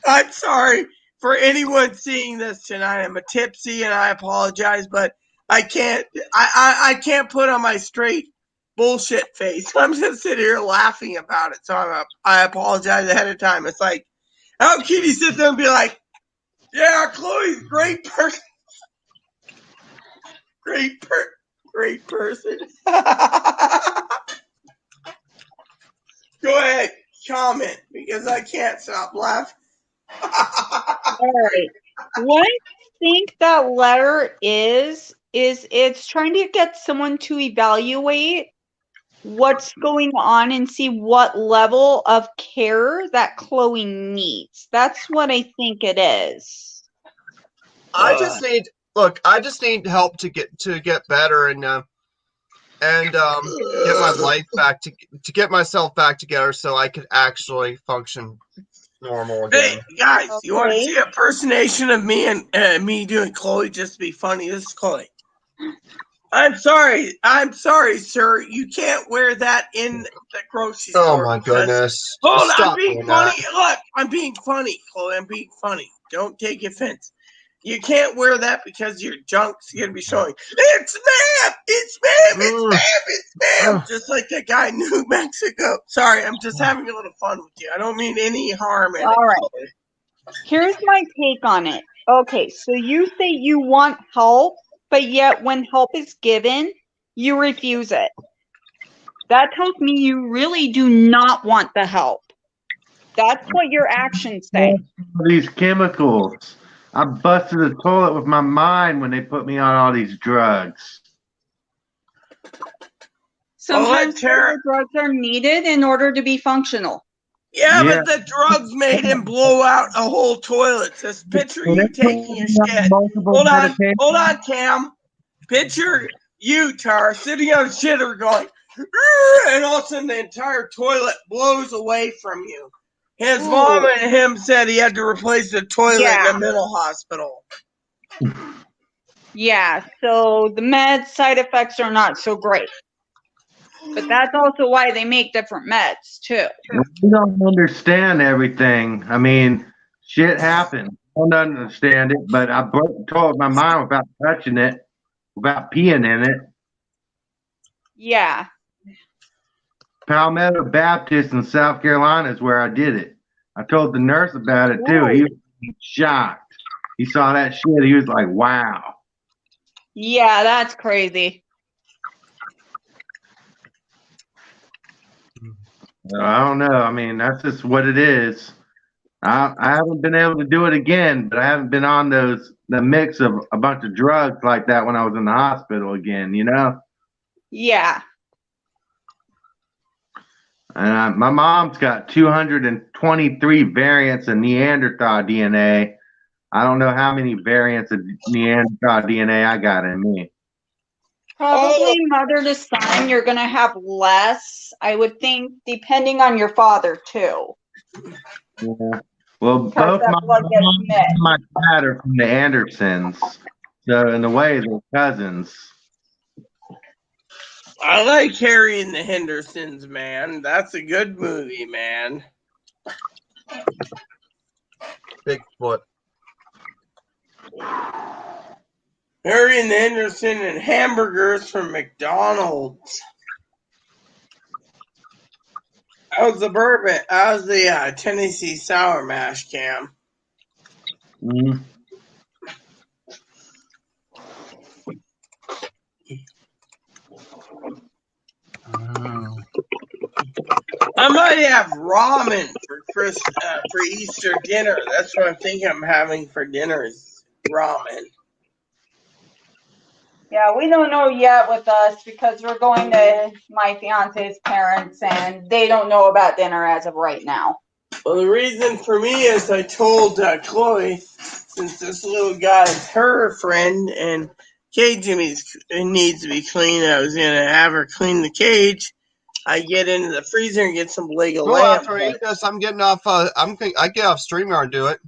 I'm sorry for anyone seeing this tonight. I'm a tipsy and I apologize, but I can't I can't put on my straight bullshit face. I'm just sitting here laughing about it. So I apologize ahead of time. It's like, how can you sit there and be like, yeah, Chloe's great person. Great person. Go ahead, comment because I can't stop laughing. All right. What I think that letter is it's trying to get someone to evaluate what's going on and see what level of care that Chloe needs. That's what I think it is. I just need help to get better and get my life back to get myself back together so I could actually function normal again. Hey guys, you want to Okay. see a impersonation of me and me doing Chloe just to be funny? This is Chloe. I'm sorry, sir. You can't wear that in the grocery store. Oh my because- goodness! Hold on, I'm Stop being doing funny. that. Look, I'm being funny, Chloe. I'm being funny. Don't take offense. You can't wear that because your junk's gonna be showing. It's ma'am! It's ma'am! It's ma'am! It's ma'am! Just like that guy in New Mexico. Sorry, I'm just having a little fun with you. I don't mean any harm in it. All right. Chloe. Here's my take on it. Okay, so you say you want help, but yet when help is given, you refuse it. That tells me you really do not want the help. That's what your actions say. These chemicals. I busted the toilet with my mind when they put me on all these drugs. Sometimes Tara- the drugs are needed in order to be functional. Yeah, Yeah. but the drugs made him blow out a whole toilet. Just picture you taking your shit. Hold on, Cam. Picture you, Tara, sitting on a shitter going, and all of a sudden the entire toilet blows away from you. His mom and him said he had to replace the toilet in a mental hospital. Yeah, so the med side effects are not so great. But that's also why they make different meds, too. We don't understand everything. I mean, shit happens. I don't understand it, but I broke the toilet with my mind without touching it, without peeing in it. Yeah. Palmetto Baptist in South Carolina is where I did it. I told the nurse about it too. He was shocked. He saw that shit. He was like, wow. Yeah, that's crazy. I don't know. I mean, that's just what it is. I haven't been able to do it again, but I haven't been on the mix of a bunch of drugs like that when I was in the hospital again, you know? Yeah. And my mom's got 223 variants of Neanderthal DNA. I don't know how many variants of Neanderthal DNA I got in me. Probably mother to son, you're going to have less, I would think, depending on your father, too. Yeah. Well, Because both that my blood gets mom mixed. and my dad are from the Andersons. So in a way, they're cousins. I like Harry and the Hendersons, man. That's a good movie, man. Bigfoot. Harry and the Henderson and hamburgers from McDonald's. How's the bourbon? How's the Tennessee Sour Mash, Cam? Mm. I might have ramen for Easter dinner. That's what I'm thinking I'm having for dinner is ramen. Yeah, we don't know yet with us because we're going to my fiance's parents and they don't know about dinner as of right now. Well, the reason for me is I told Chloe, since this little guy is her friend and cage needs to be cleaned, I was going to have her clean the cage. I get into the freezer and get some Lego Well, lamb. after I eat this, I'm getting off. I get off StreamYard and do it.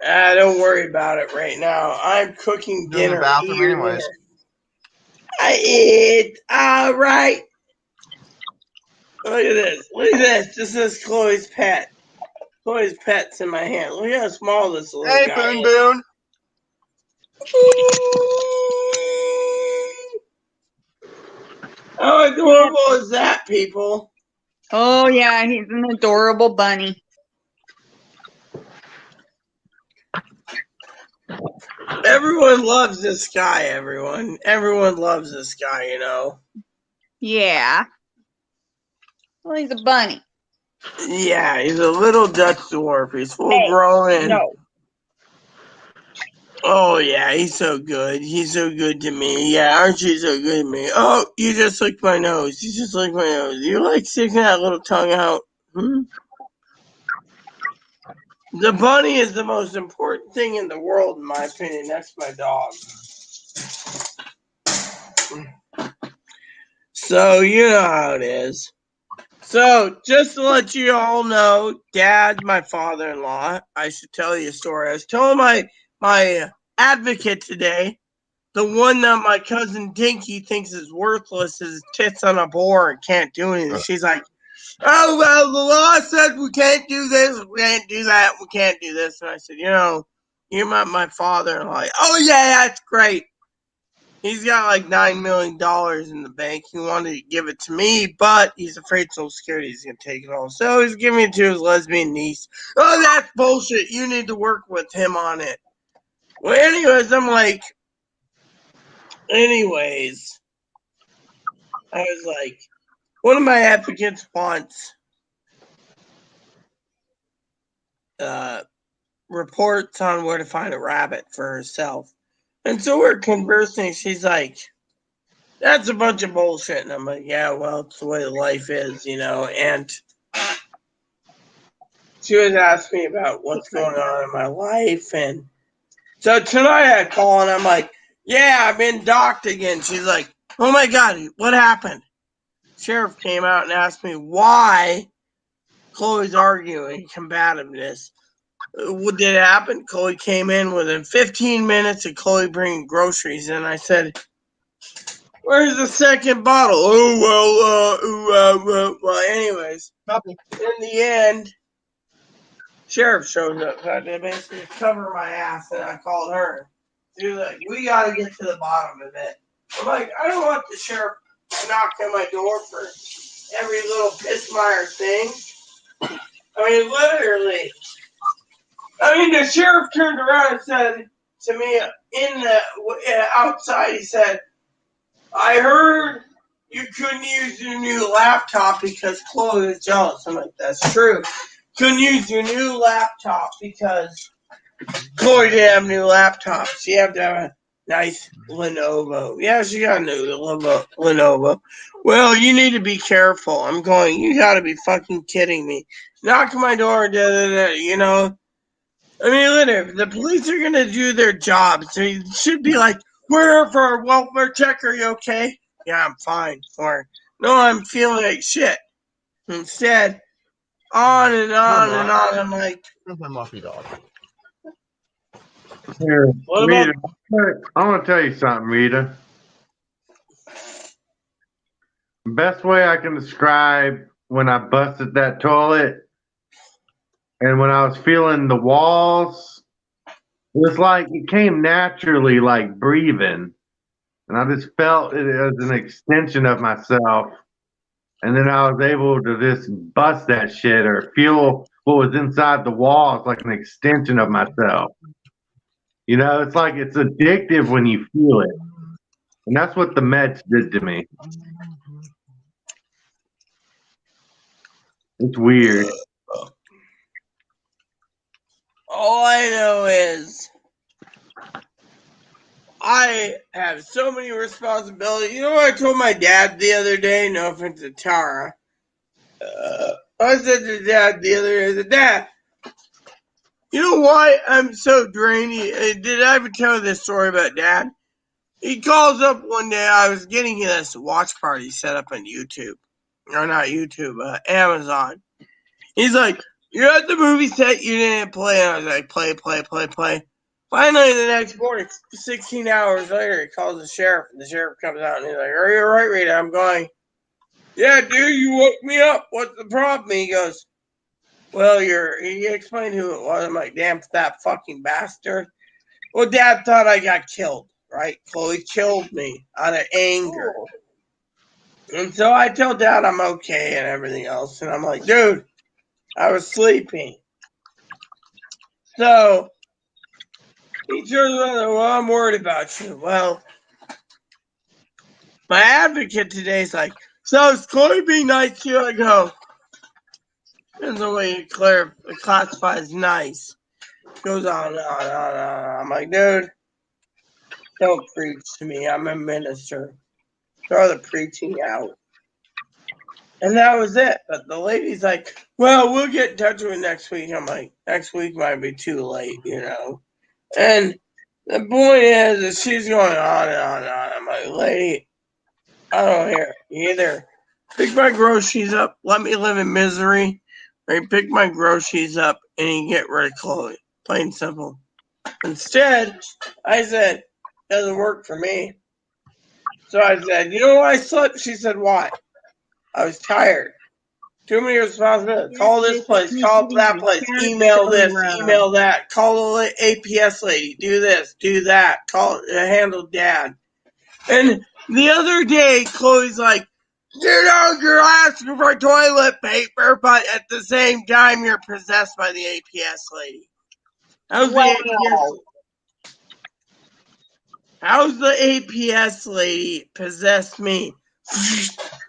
Don't worry about it right now. I'm cooking Doing the dinner. bathroom Eat your anyways. dinner. I eat. All right. Look at this. Look at this. This is Chloe's pet. Chloe's pet's in my hand. Look how small this little Hey, guy Boon is. Boon. How adorable is that, people? Oh yeah, he's an adorable bunny. Everyone loves this guy, everyone. Everyone loves this guy, you know. Yeah. Well, he's a bunny. Yeah, he's a little Dutch dwarf. He's full Hey, grown and no. oh yeah, he's so good. He's so good to me. Yeah, aren't you so good to me? Oh, you just licked my nose. You just licked my nose. You like sticking that little tongue out? The bunny is the most important thing in the world, in my opinion. That's my dog. So, you know how it is. So, just to let you all know, Dad, my father-in-law, I should tell you a story. I was telling my advocate today, the one that my cousin Dinky thinks is worthless, is tits on a board and can't do anything. She's like, oh, well, the law said we can't do this, we can't do that, we can't do this. And I said, you know, you're my father-in-law. Oh, yeah, that's great. He's got like $9 million in the bank. He wanted to give it to me, but he's afraid Social Security is going to take it all. So he's giving it to his lesbian niece. Oh, that's bullshit. You need to work with him on it. Well, anyways, I'm like, I was like, one of my advocates wants reports on where to find a rabbit for herself. And so we're conversing. She's like, that's a bunch of bullshit. And I'm like, yeah, well, it's the way life is, you know. And she was asking me about what's going on in my life. And so tonight I call and I'm like, yeah, I've been docked again. She's like, oh my God, what happened? Sheriff came out and asked me why Chloe's arguing combativeness. What did it happen? Chloe came in within 15 minutes of Chloe bringing groceries. And I said, where's the second bottle? Well, anyways, in the end, Sheriff shows up. I had to basically cover my ass, and I called her. She was like, we got to get to the bottom of it. I'm like, I don't want the sheriff knocking on my door for every little Pissmeyer thing. I mean, literally. I mean, the sheriff turned around and said to me outside, he said, I heard you couldn't use your new laptop because Chloe was jealous. I'm like, that's true. Couldn't use your new laptop because Chloe didn't have a new laptop. She had to have a nice Lenovo. Yeah, she got a new Lenovo. Well, you need to be careful. I'm going, you got to be fucking kidding me. Knock on my door, you know. I mean, literally, the police are going to do their job. So you should be like, we're here for a welfare check. Are you okay? Yeah, I'm fine. Or, no, I'm feeling like shit. Instead, on and on and on. I'm like, Where's my Muffy dog? Here, what Rita, about? I want to tell you something, Rita. Best way I can describe when I busted that toilet and when I was feeling the walls, it was like it came naturally, like breathing. And I just felt it as an extension of myself. And then I was able to just bust that shit or feel what was inside the walls like an extension of myself. You know, it's like it's addictive when you feel it. And that's what the meds did to me. It's weird. All I know is I have so many responsibilities. You know what I told my dad the other day? No offense to Tara. I said to Dad the other day, I said, Dad, you know why I'm so drained? Did I ever tell you this story about Dad? He calls up one day. I was getting this watch party set up on YouTube. Or not YouTube, Amazon. He's like, you're at the movie set, you didn't play. And I was like, play. Finally, the next morning, 16 hours later, he calls the sheriff. And the sheriff comes out and he's like, are you all right, Rita? I'm going, yeah, dude, you woke me up. What's the problem? He goes, well, he explained who it was. I'm like, damn, that fucking bastard. Well, Dad thought I got killed, right? Chloe killed me out of anger. And so I tell Dad I'm okay and everything else. And I'm like, dude, I was sleeping. So he turns around and, well, I'm worried about you. Well, my advocate today's like, so is Chloe being nice to you? I go, depends on the way you classifies nice. Goes on and on and on and on. I'm like, dude, don't preach to me. I'm a minister. Throw the preaching out. And that was it. But the lady's like, well, we'll get in touch with you next week. I'm like, next week might be too late, you know. And the point is that she's going on and on and on. I'm like, lady, I don't hear it. You either pick my groceries up, let me live in misery, or you pick my groceries up and you get rid of Chloe. Plain and simple. Instead, I said, doesn't work for me. So I said, you know why I slept? She said, why? I was tired. Too many responsibilities. Call this place, call that place, email this, email that, call the APS lady, do this, do that, handle Dad. And the other day, Chloe's like, you know, you're asking for toilet paper, but at the same time, you're possessed by the APS lady. How's the APS lady possessed me?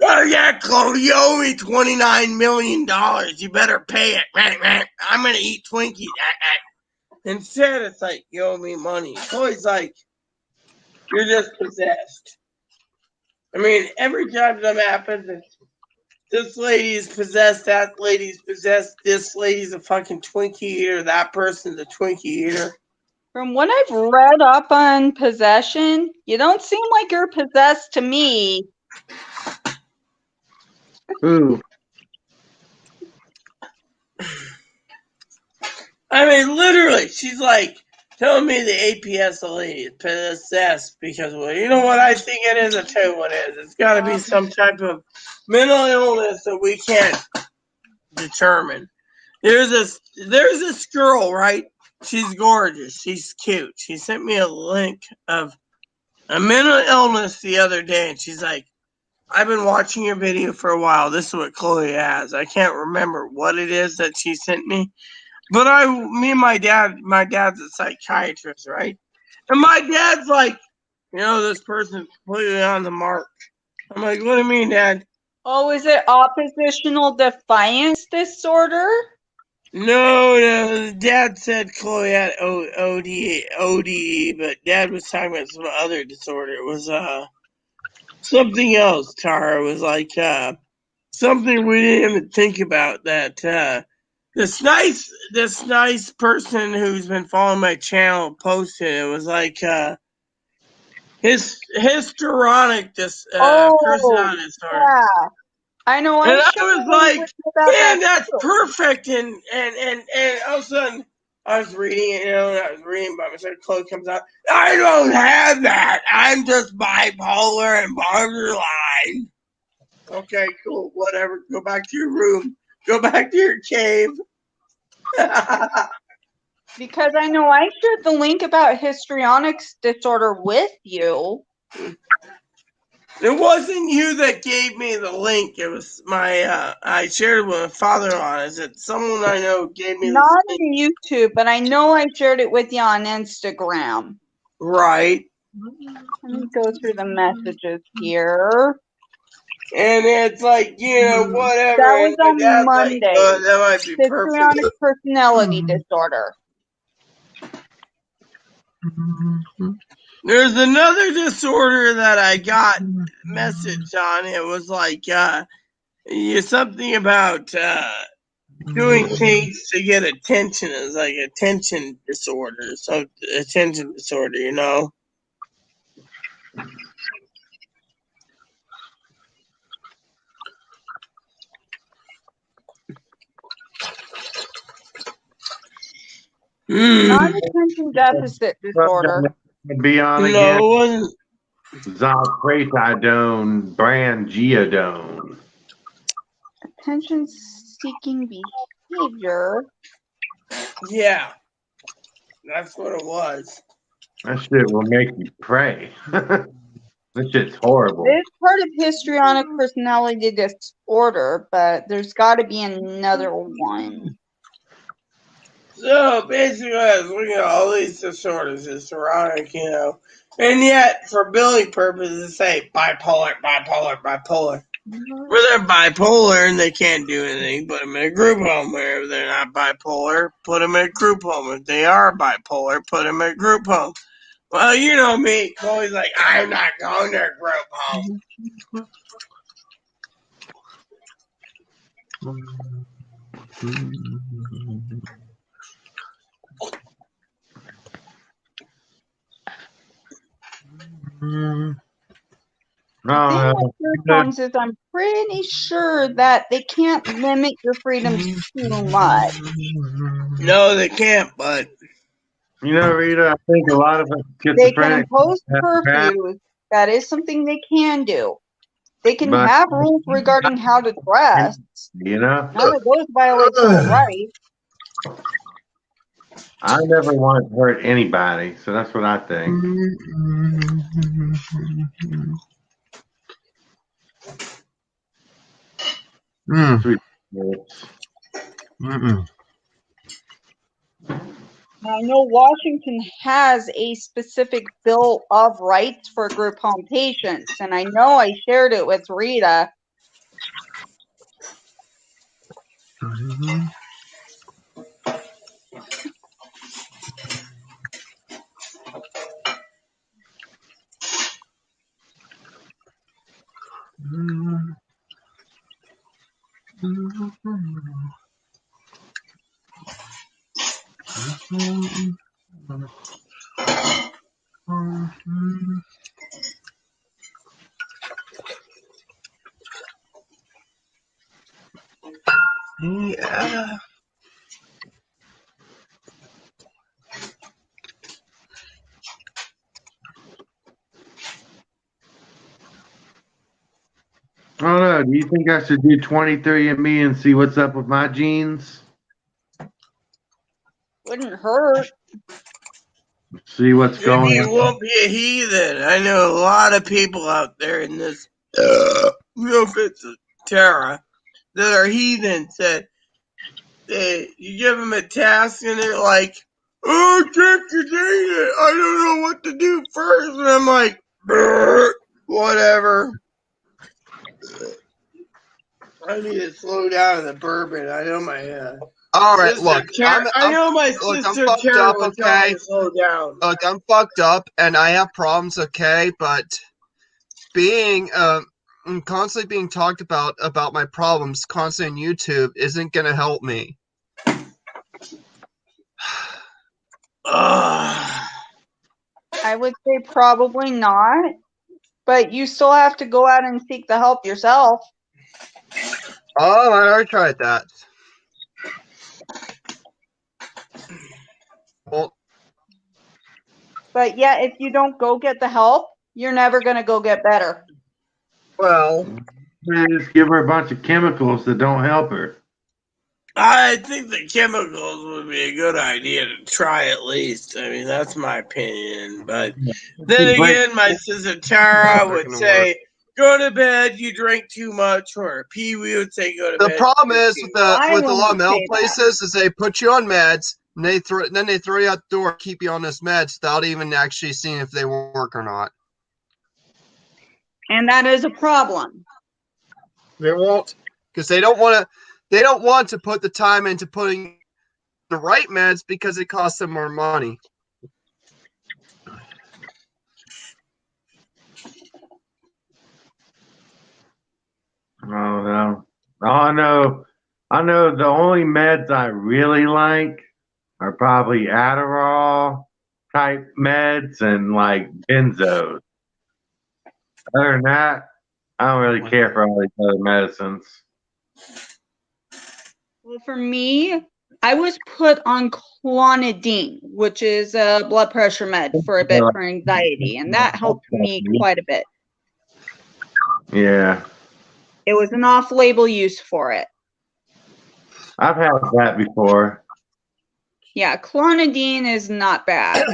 Oh yeah, Chloe, you owe me $29 million. You better pay it. I'm gonna eat Twinkies. Instead, it's like, you owe me money. Chloe's like, you're just possessed. I mean, every time that happens, it's, this lady is possessed, that lady's possessed, this lady's a fucking Twinkie eater, that person's a Twinkie eater. From what I've read up on possession, you don't seem like you're possessed to me. Ooh. I mean, literally, she's like telling me the APS lady is possessed because, well, you know what I think it is? I'll tell you what it is. It's got to be some type of mental illness that we can't determine. There's this girl, right? She's gorgeous. She's cute. She sent me a link of a mental illness the other day, and she's like, I've been watching your video for a while. This is what Chloe has. I can't remember what it is that she sent me. But me and my dad's a psychiatrist, right? And my dad's like, you know, this person's completely on the mark. I'm like, what do you mean, Dad? Oh, is it oppositional defiance disorder? No, Dad said Chloe had ODE, but Dad was talking about some other disorder. It was something else, Tara. It was like something we didn't even think about. That this nice person who's been following my channel posted. It was like his histrionic personality disorder. Yeah. I know. And I was like, man, that's perfect. And all of a sudden, I was reading it, and I was reading by myself. Chloe comes out. I don't have that. I'm just bipolar and borderline. Okay, cool. Whatever. Go back to your room. Go back to your cave. Because I know I shared the link about histrionics disorder with you. It wasn't you that gave me the link. It was my, I shared it with my father-in-law. I said, someone I know gave me Not this on YouTube, but I know I shared it with you on Instagram. Right. Let me go through the messages here. And it's like, you know, whatever. That was on Monday. Like, oh, that might be histrionic perfect. personality disorder. There's another disorder that I got message on. It was like something about doing things to get attention is like attention disorder. So attention disorder, you know. Non-attention deficit disorder. Be on again. No, it wasn't. Zolpratidone, Brangiodone. Attention-seeking behavior. Yeah, that's what it was. That shit will make you pray. That shit's horrible. It's part of histrionic personality disorder, but there's got to be another one. So basically, I was looking at all these disorders, histrionic, you know, and yet for billing purposes, say bipolar, bipolar, bipolar. Where they're bipolar and they can't do anything, put them in a group home. Where they're not bipolar, put them in a group home. If they are bipolar, put them in a group home. Well, you know me, Chloe's like, I'm not going to a group home. The thing with group homes is I'm pretty sure that they can't limit your freedoms too much. No, they can't, but You know, Rita, I think a lot of us They can schizophrenic impose have that. curfews. That is something they can do. They can But- have rules regarding how to dress. You know, None of those violate civil rights. I never want to hurt anybody, so that's what I think. I know Washington has a specific Bill of Rights for group home patients, and I know I shared it with Rita. yeah. I don't know. Do you think I should do 23andMe and see what's up with my genes? Wouldn't hurt. See what's going You on. won't be a heathen. I know a lot of people out there in this, it's Terra, that are heathens that you give them a task and they're like, oh, can't contain it. I don't know what to do first. And I'm like, whatever. I need to slow down in the bourbon. I know my All right, sister look, Tara, I know my look, I'm sister fucked Tara up, would tell me okay? to slow down. Look, I'm fucked up and I have problems, okay? But being constantly being talked about my problems constantly on YouTube isn't gonna help me. Ugh. I would say probably not, but you still have to go out and seek the help yourself. Oh, I already tried that. Well, But yeah, if you don't go get the help, you're never going to go get better. well, Just give her a bunch of chemicals that don't help her. I think the chemicals would be a good idea to try at least. I mean, that's my opinion. But then again, my sister Tara would say, go to bed, you drink too much. Or Pee Wee would say, go to the bed. problem is with a lot of wouldn't medical say that. places is they put you on meds and then they throw you out the door, keep you on those meds without even actually seeing if they work or not. And that is a problem. They won't, because they don't want to put the time into putting the right meds because it costs them more money. Oh no. Oh, I know the only meds I really like are probably Adderall type meds and like benzos. Other than that, I don't really care for all these other medicines. Well, for me, I was put on clonidine, which is a blood pressure med for a bit for anxiety, and that helped me quite a bit. Yeah, It was an off-label use for it. I've had that before. Yeah, clonidine is not bad.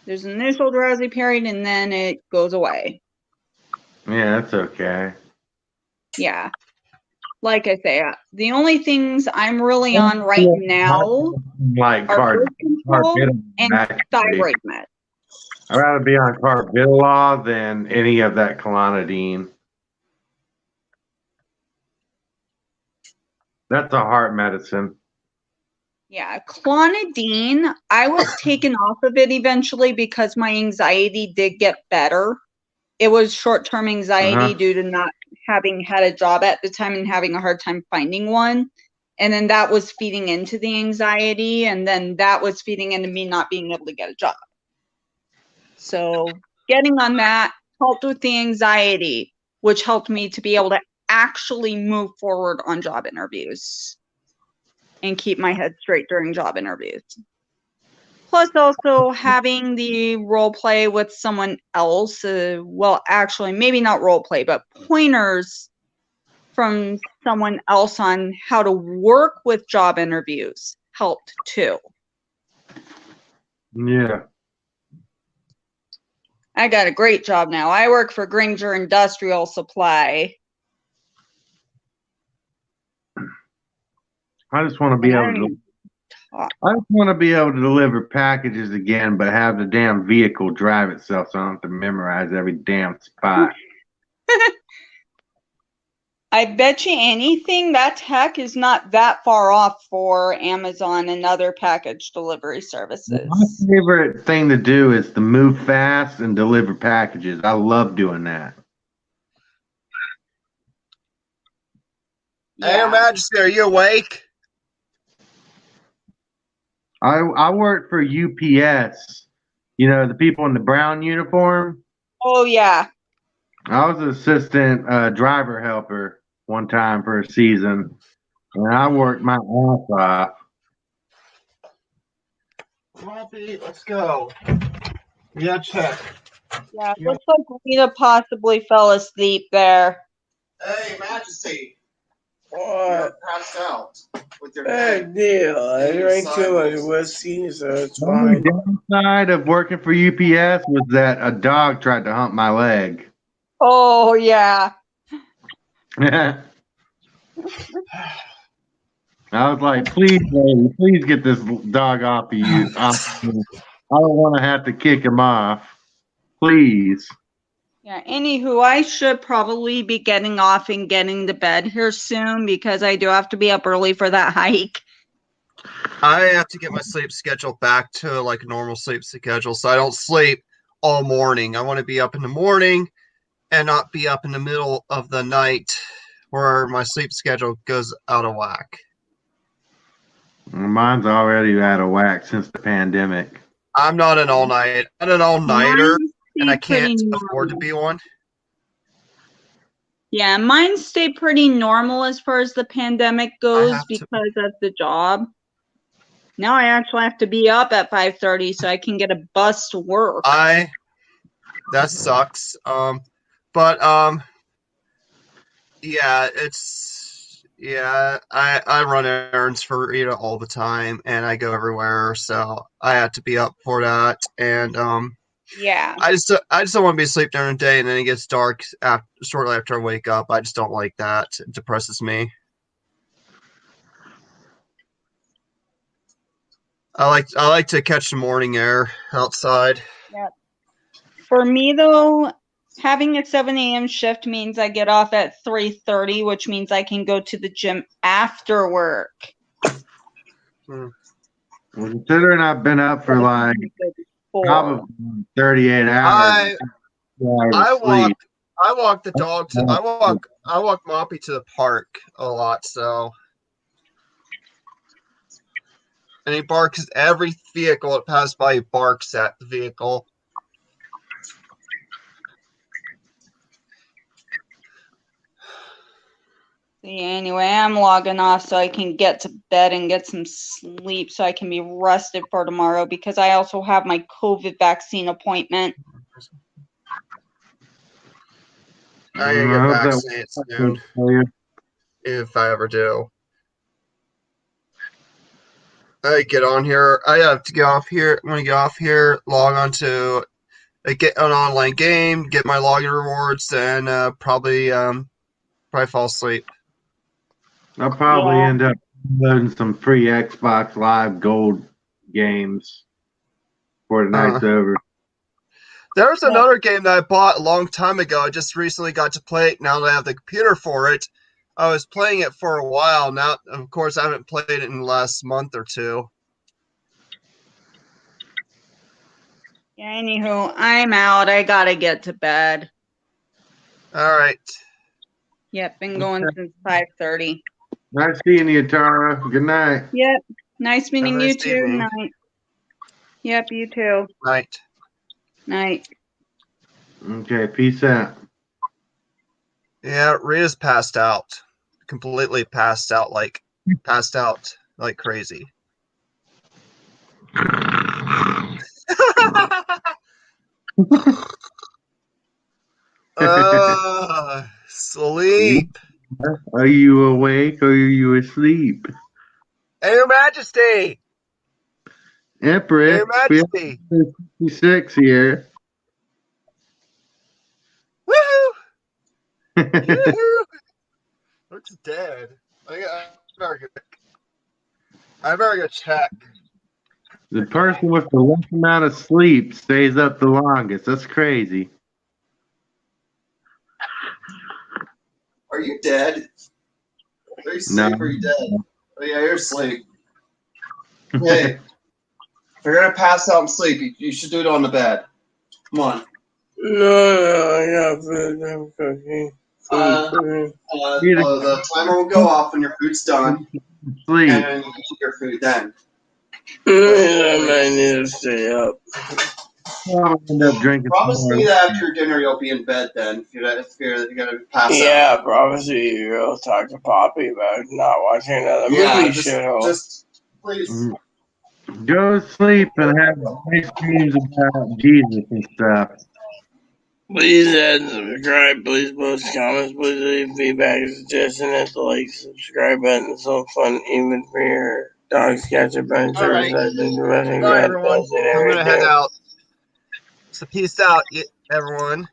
There's an initial drowsy period and then it goes away. Yeah, that's okay. Yeah. Like I say, the only things I'm really on right now Like are birth control Carbidolol, and actually. thyroid med. I'd rather be on Carbidolol than any of that clonidine. That's a heart medicine. Yeah, clonidine, I was taken off of it eventually because my anxiety did get better. It was short-term anxiety due to not having had a job at the time and having a hard time finding one. And then that was feeding into the anxiety, and then that was feeding into me not being able to get a job. So getting on that helped with the anxiety, which helped me to be able to actually move forward on job interviews and keep my head straight during job interviews. Plus also having the role play with someone else, well, actually, maybe not role play, but pointers from someone else on how to work with job interviews helped too. Yeah. I got a great job now. I work for Granger Industrial Supply. I just want to be able to. I just want to be able to deliver packages again, but have the damn vehicle drive itself, so I don't have to memorize every damn spot. I bet you anything that tech is not that far off for Amazon and other package delivery services. My favorite thing to do is to move fast and deliver packages. I love doing that. Hey, Your Majesty, are you awake? I worked for UPS. You know, the people in the brown uniform. Oh, yeah. I was an assistant driver helper one time for a season, and I worked my ass off. Robbie, let's go. Yeah, check. Yeah, looks like Rita possibly fell asleep there. Hey, Majesty. What? Passed out with your Big deal. I drank too much whiskey, so it's fine. The downside of working for UPS was that a dog tried to hump my leg. Oh, yeah. I was like, please, lady, please get this dog off of you. I don't want to have to kick him off. Please. Yeah, anywho, I should probably be getting off and getting to bed here soon because I do have to be up early for that hike. I have to get my sleep schedule back to like a normal sleep schedule so I don't sleep all morning. I want to be up in the morning and not be up in the middle of the night where my sleep schedule goes out of whack. Mine's already out of whack since the pandemic. I'm not an all-nighter, and I can't afford to be one. Yeah, mine stayed pretty normal as far as the pandemic goes because of the job. Now I actually have to be up at 5:30 so I can get a bus to work. That sucks. Yeah, I run errands for all the time, and I go everywhere, so I have to be up for that. And yeah, I just don't want to be asleep during the day, and then it gets dark shortly after I wake up. I just don't like that. It depresses me. I like to catch the morning air outside. Yeah. For me though, having a 7 a.m. shift means I get off at 3:30, which means I can go to the gym after work. Well, considering I've been up for like probably 38 hours. I walk I walk the dog to I walk Moppy to the park a lot, so and he barks every vehicle that passes by, he barks at the vehicle. Yeah, anyway, I'm logging off so I can get to bed and get some sleep so I can be rested for tomorrow because I also have my COVID vaccine appointment. I gotta get vaccinated soon if I ever do. I get on here. I have to get off here. I'm gonna get off here, log on to get an online game, get my login rewards, and probably fall asleep. I'll probably Yeah. end up loading some free Xbox Live Gold games before the night's over. There was another game that I bought a long time ago. I just recently got to play it now that I have the computer for it. I was playing it for a while. Now, of course, I haven't played it in the last month or two. Yeah, anywho, I'm out. I gotta get to bed. All right. Yep, been going since 5:30. Nice seeing you, Tara. Good night. Yep, nice meeting you nice too. evening. Night. Yep, you too. Night. Night. Okay, peace out. Yeah, Rita's passed out. Completely passed out like crazy. Sleep. Are you awake or are you asleep? Hey, Your Majesty. Empress, Your Majesty. 56 here. Woohoo! Yoo-hoo! Looks dead. I better go check. The person with the least amount of sleep stays up the longest. That's crazy. Are you dead? Are you No. asleep or are you dead? Oh yeah, you're asleep. Hey, if you're gonna pass out and sleep, you should do it on the bed. Come on. No, I got food. I'm cooking. The timer will go off when your food's done, Sleep. and then you eat your food then. I might need to stay up. I'll end up drinking Promise some me more. that after your dinner you'll be in bed then. If you're gonna pass out. Yeah, probably you'll talk to Poppy about not watching another movie show. Just please. Go to sleep and have nice dreams about Jesus and stuff. Please add and subscribe. Please post comments. Please leave feedback and suggestions at the like, subscribe button. It's so fun, even for your dogs, cats, or pets. All right. Bye, everyone. I'm gonna head out. So peace out, everyone.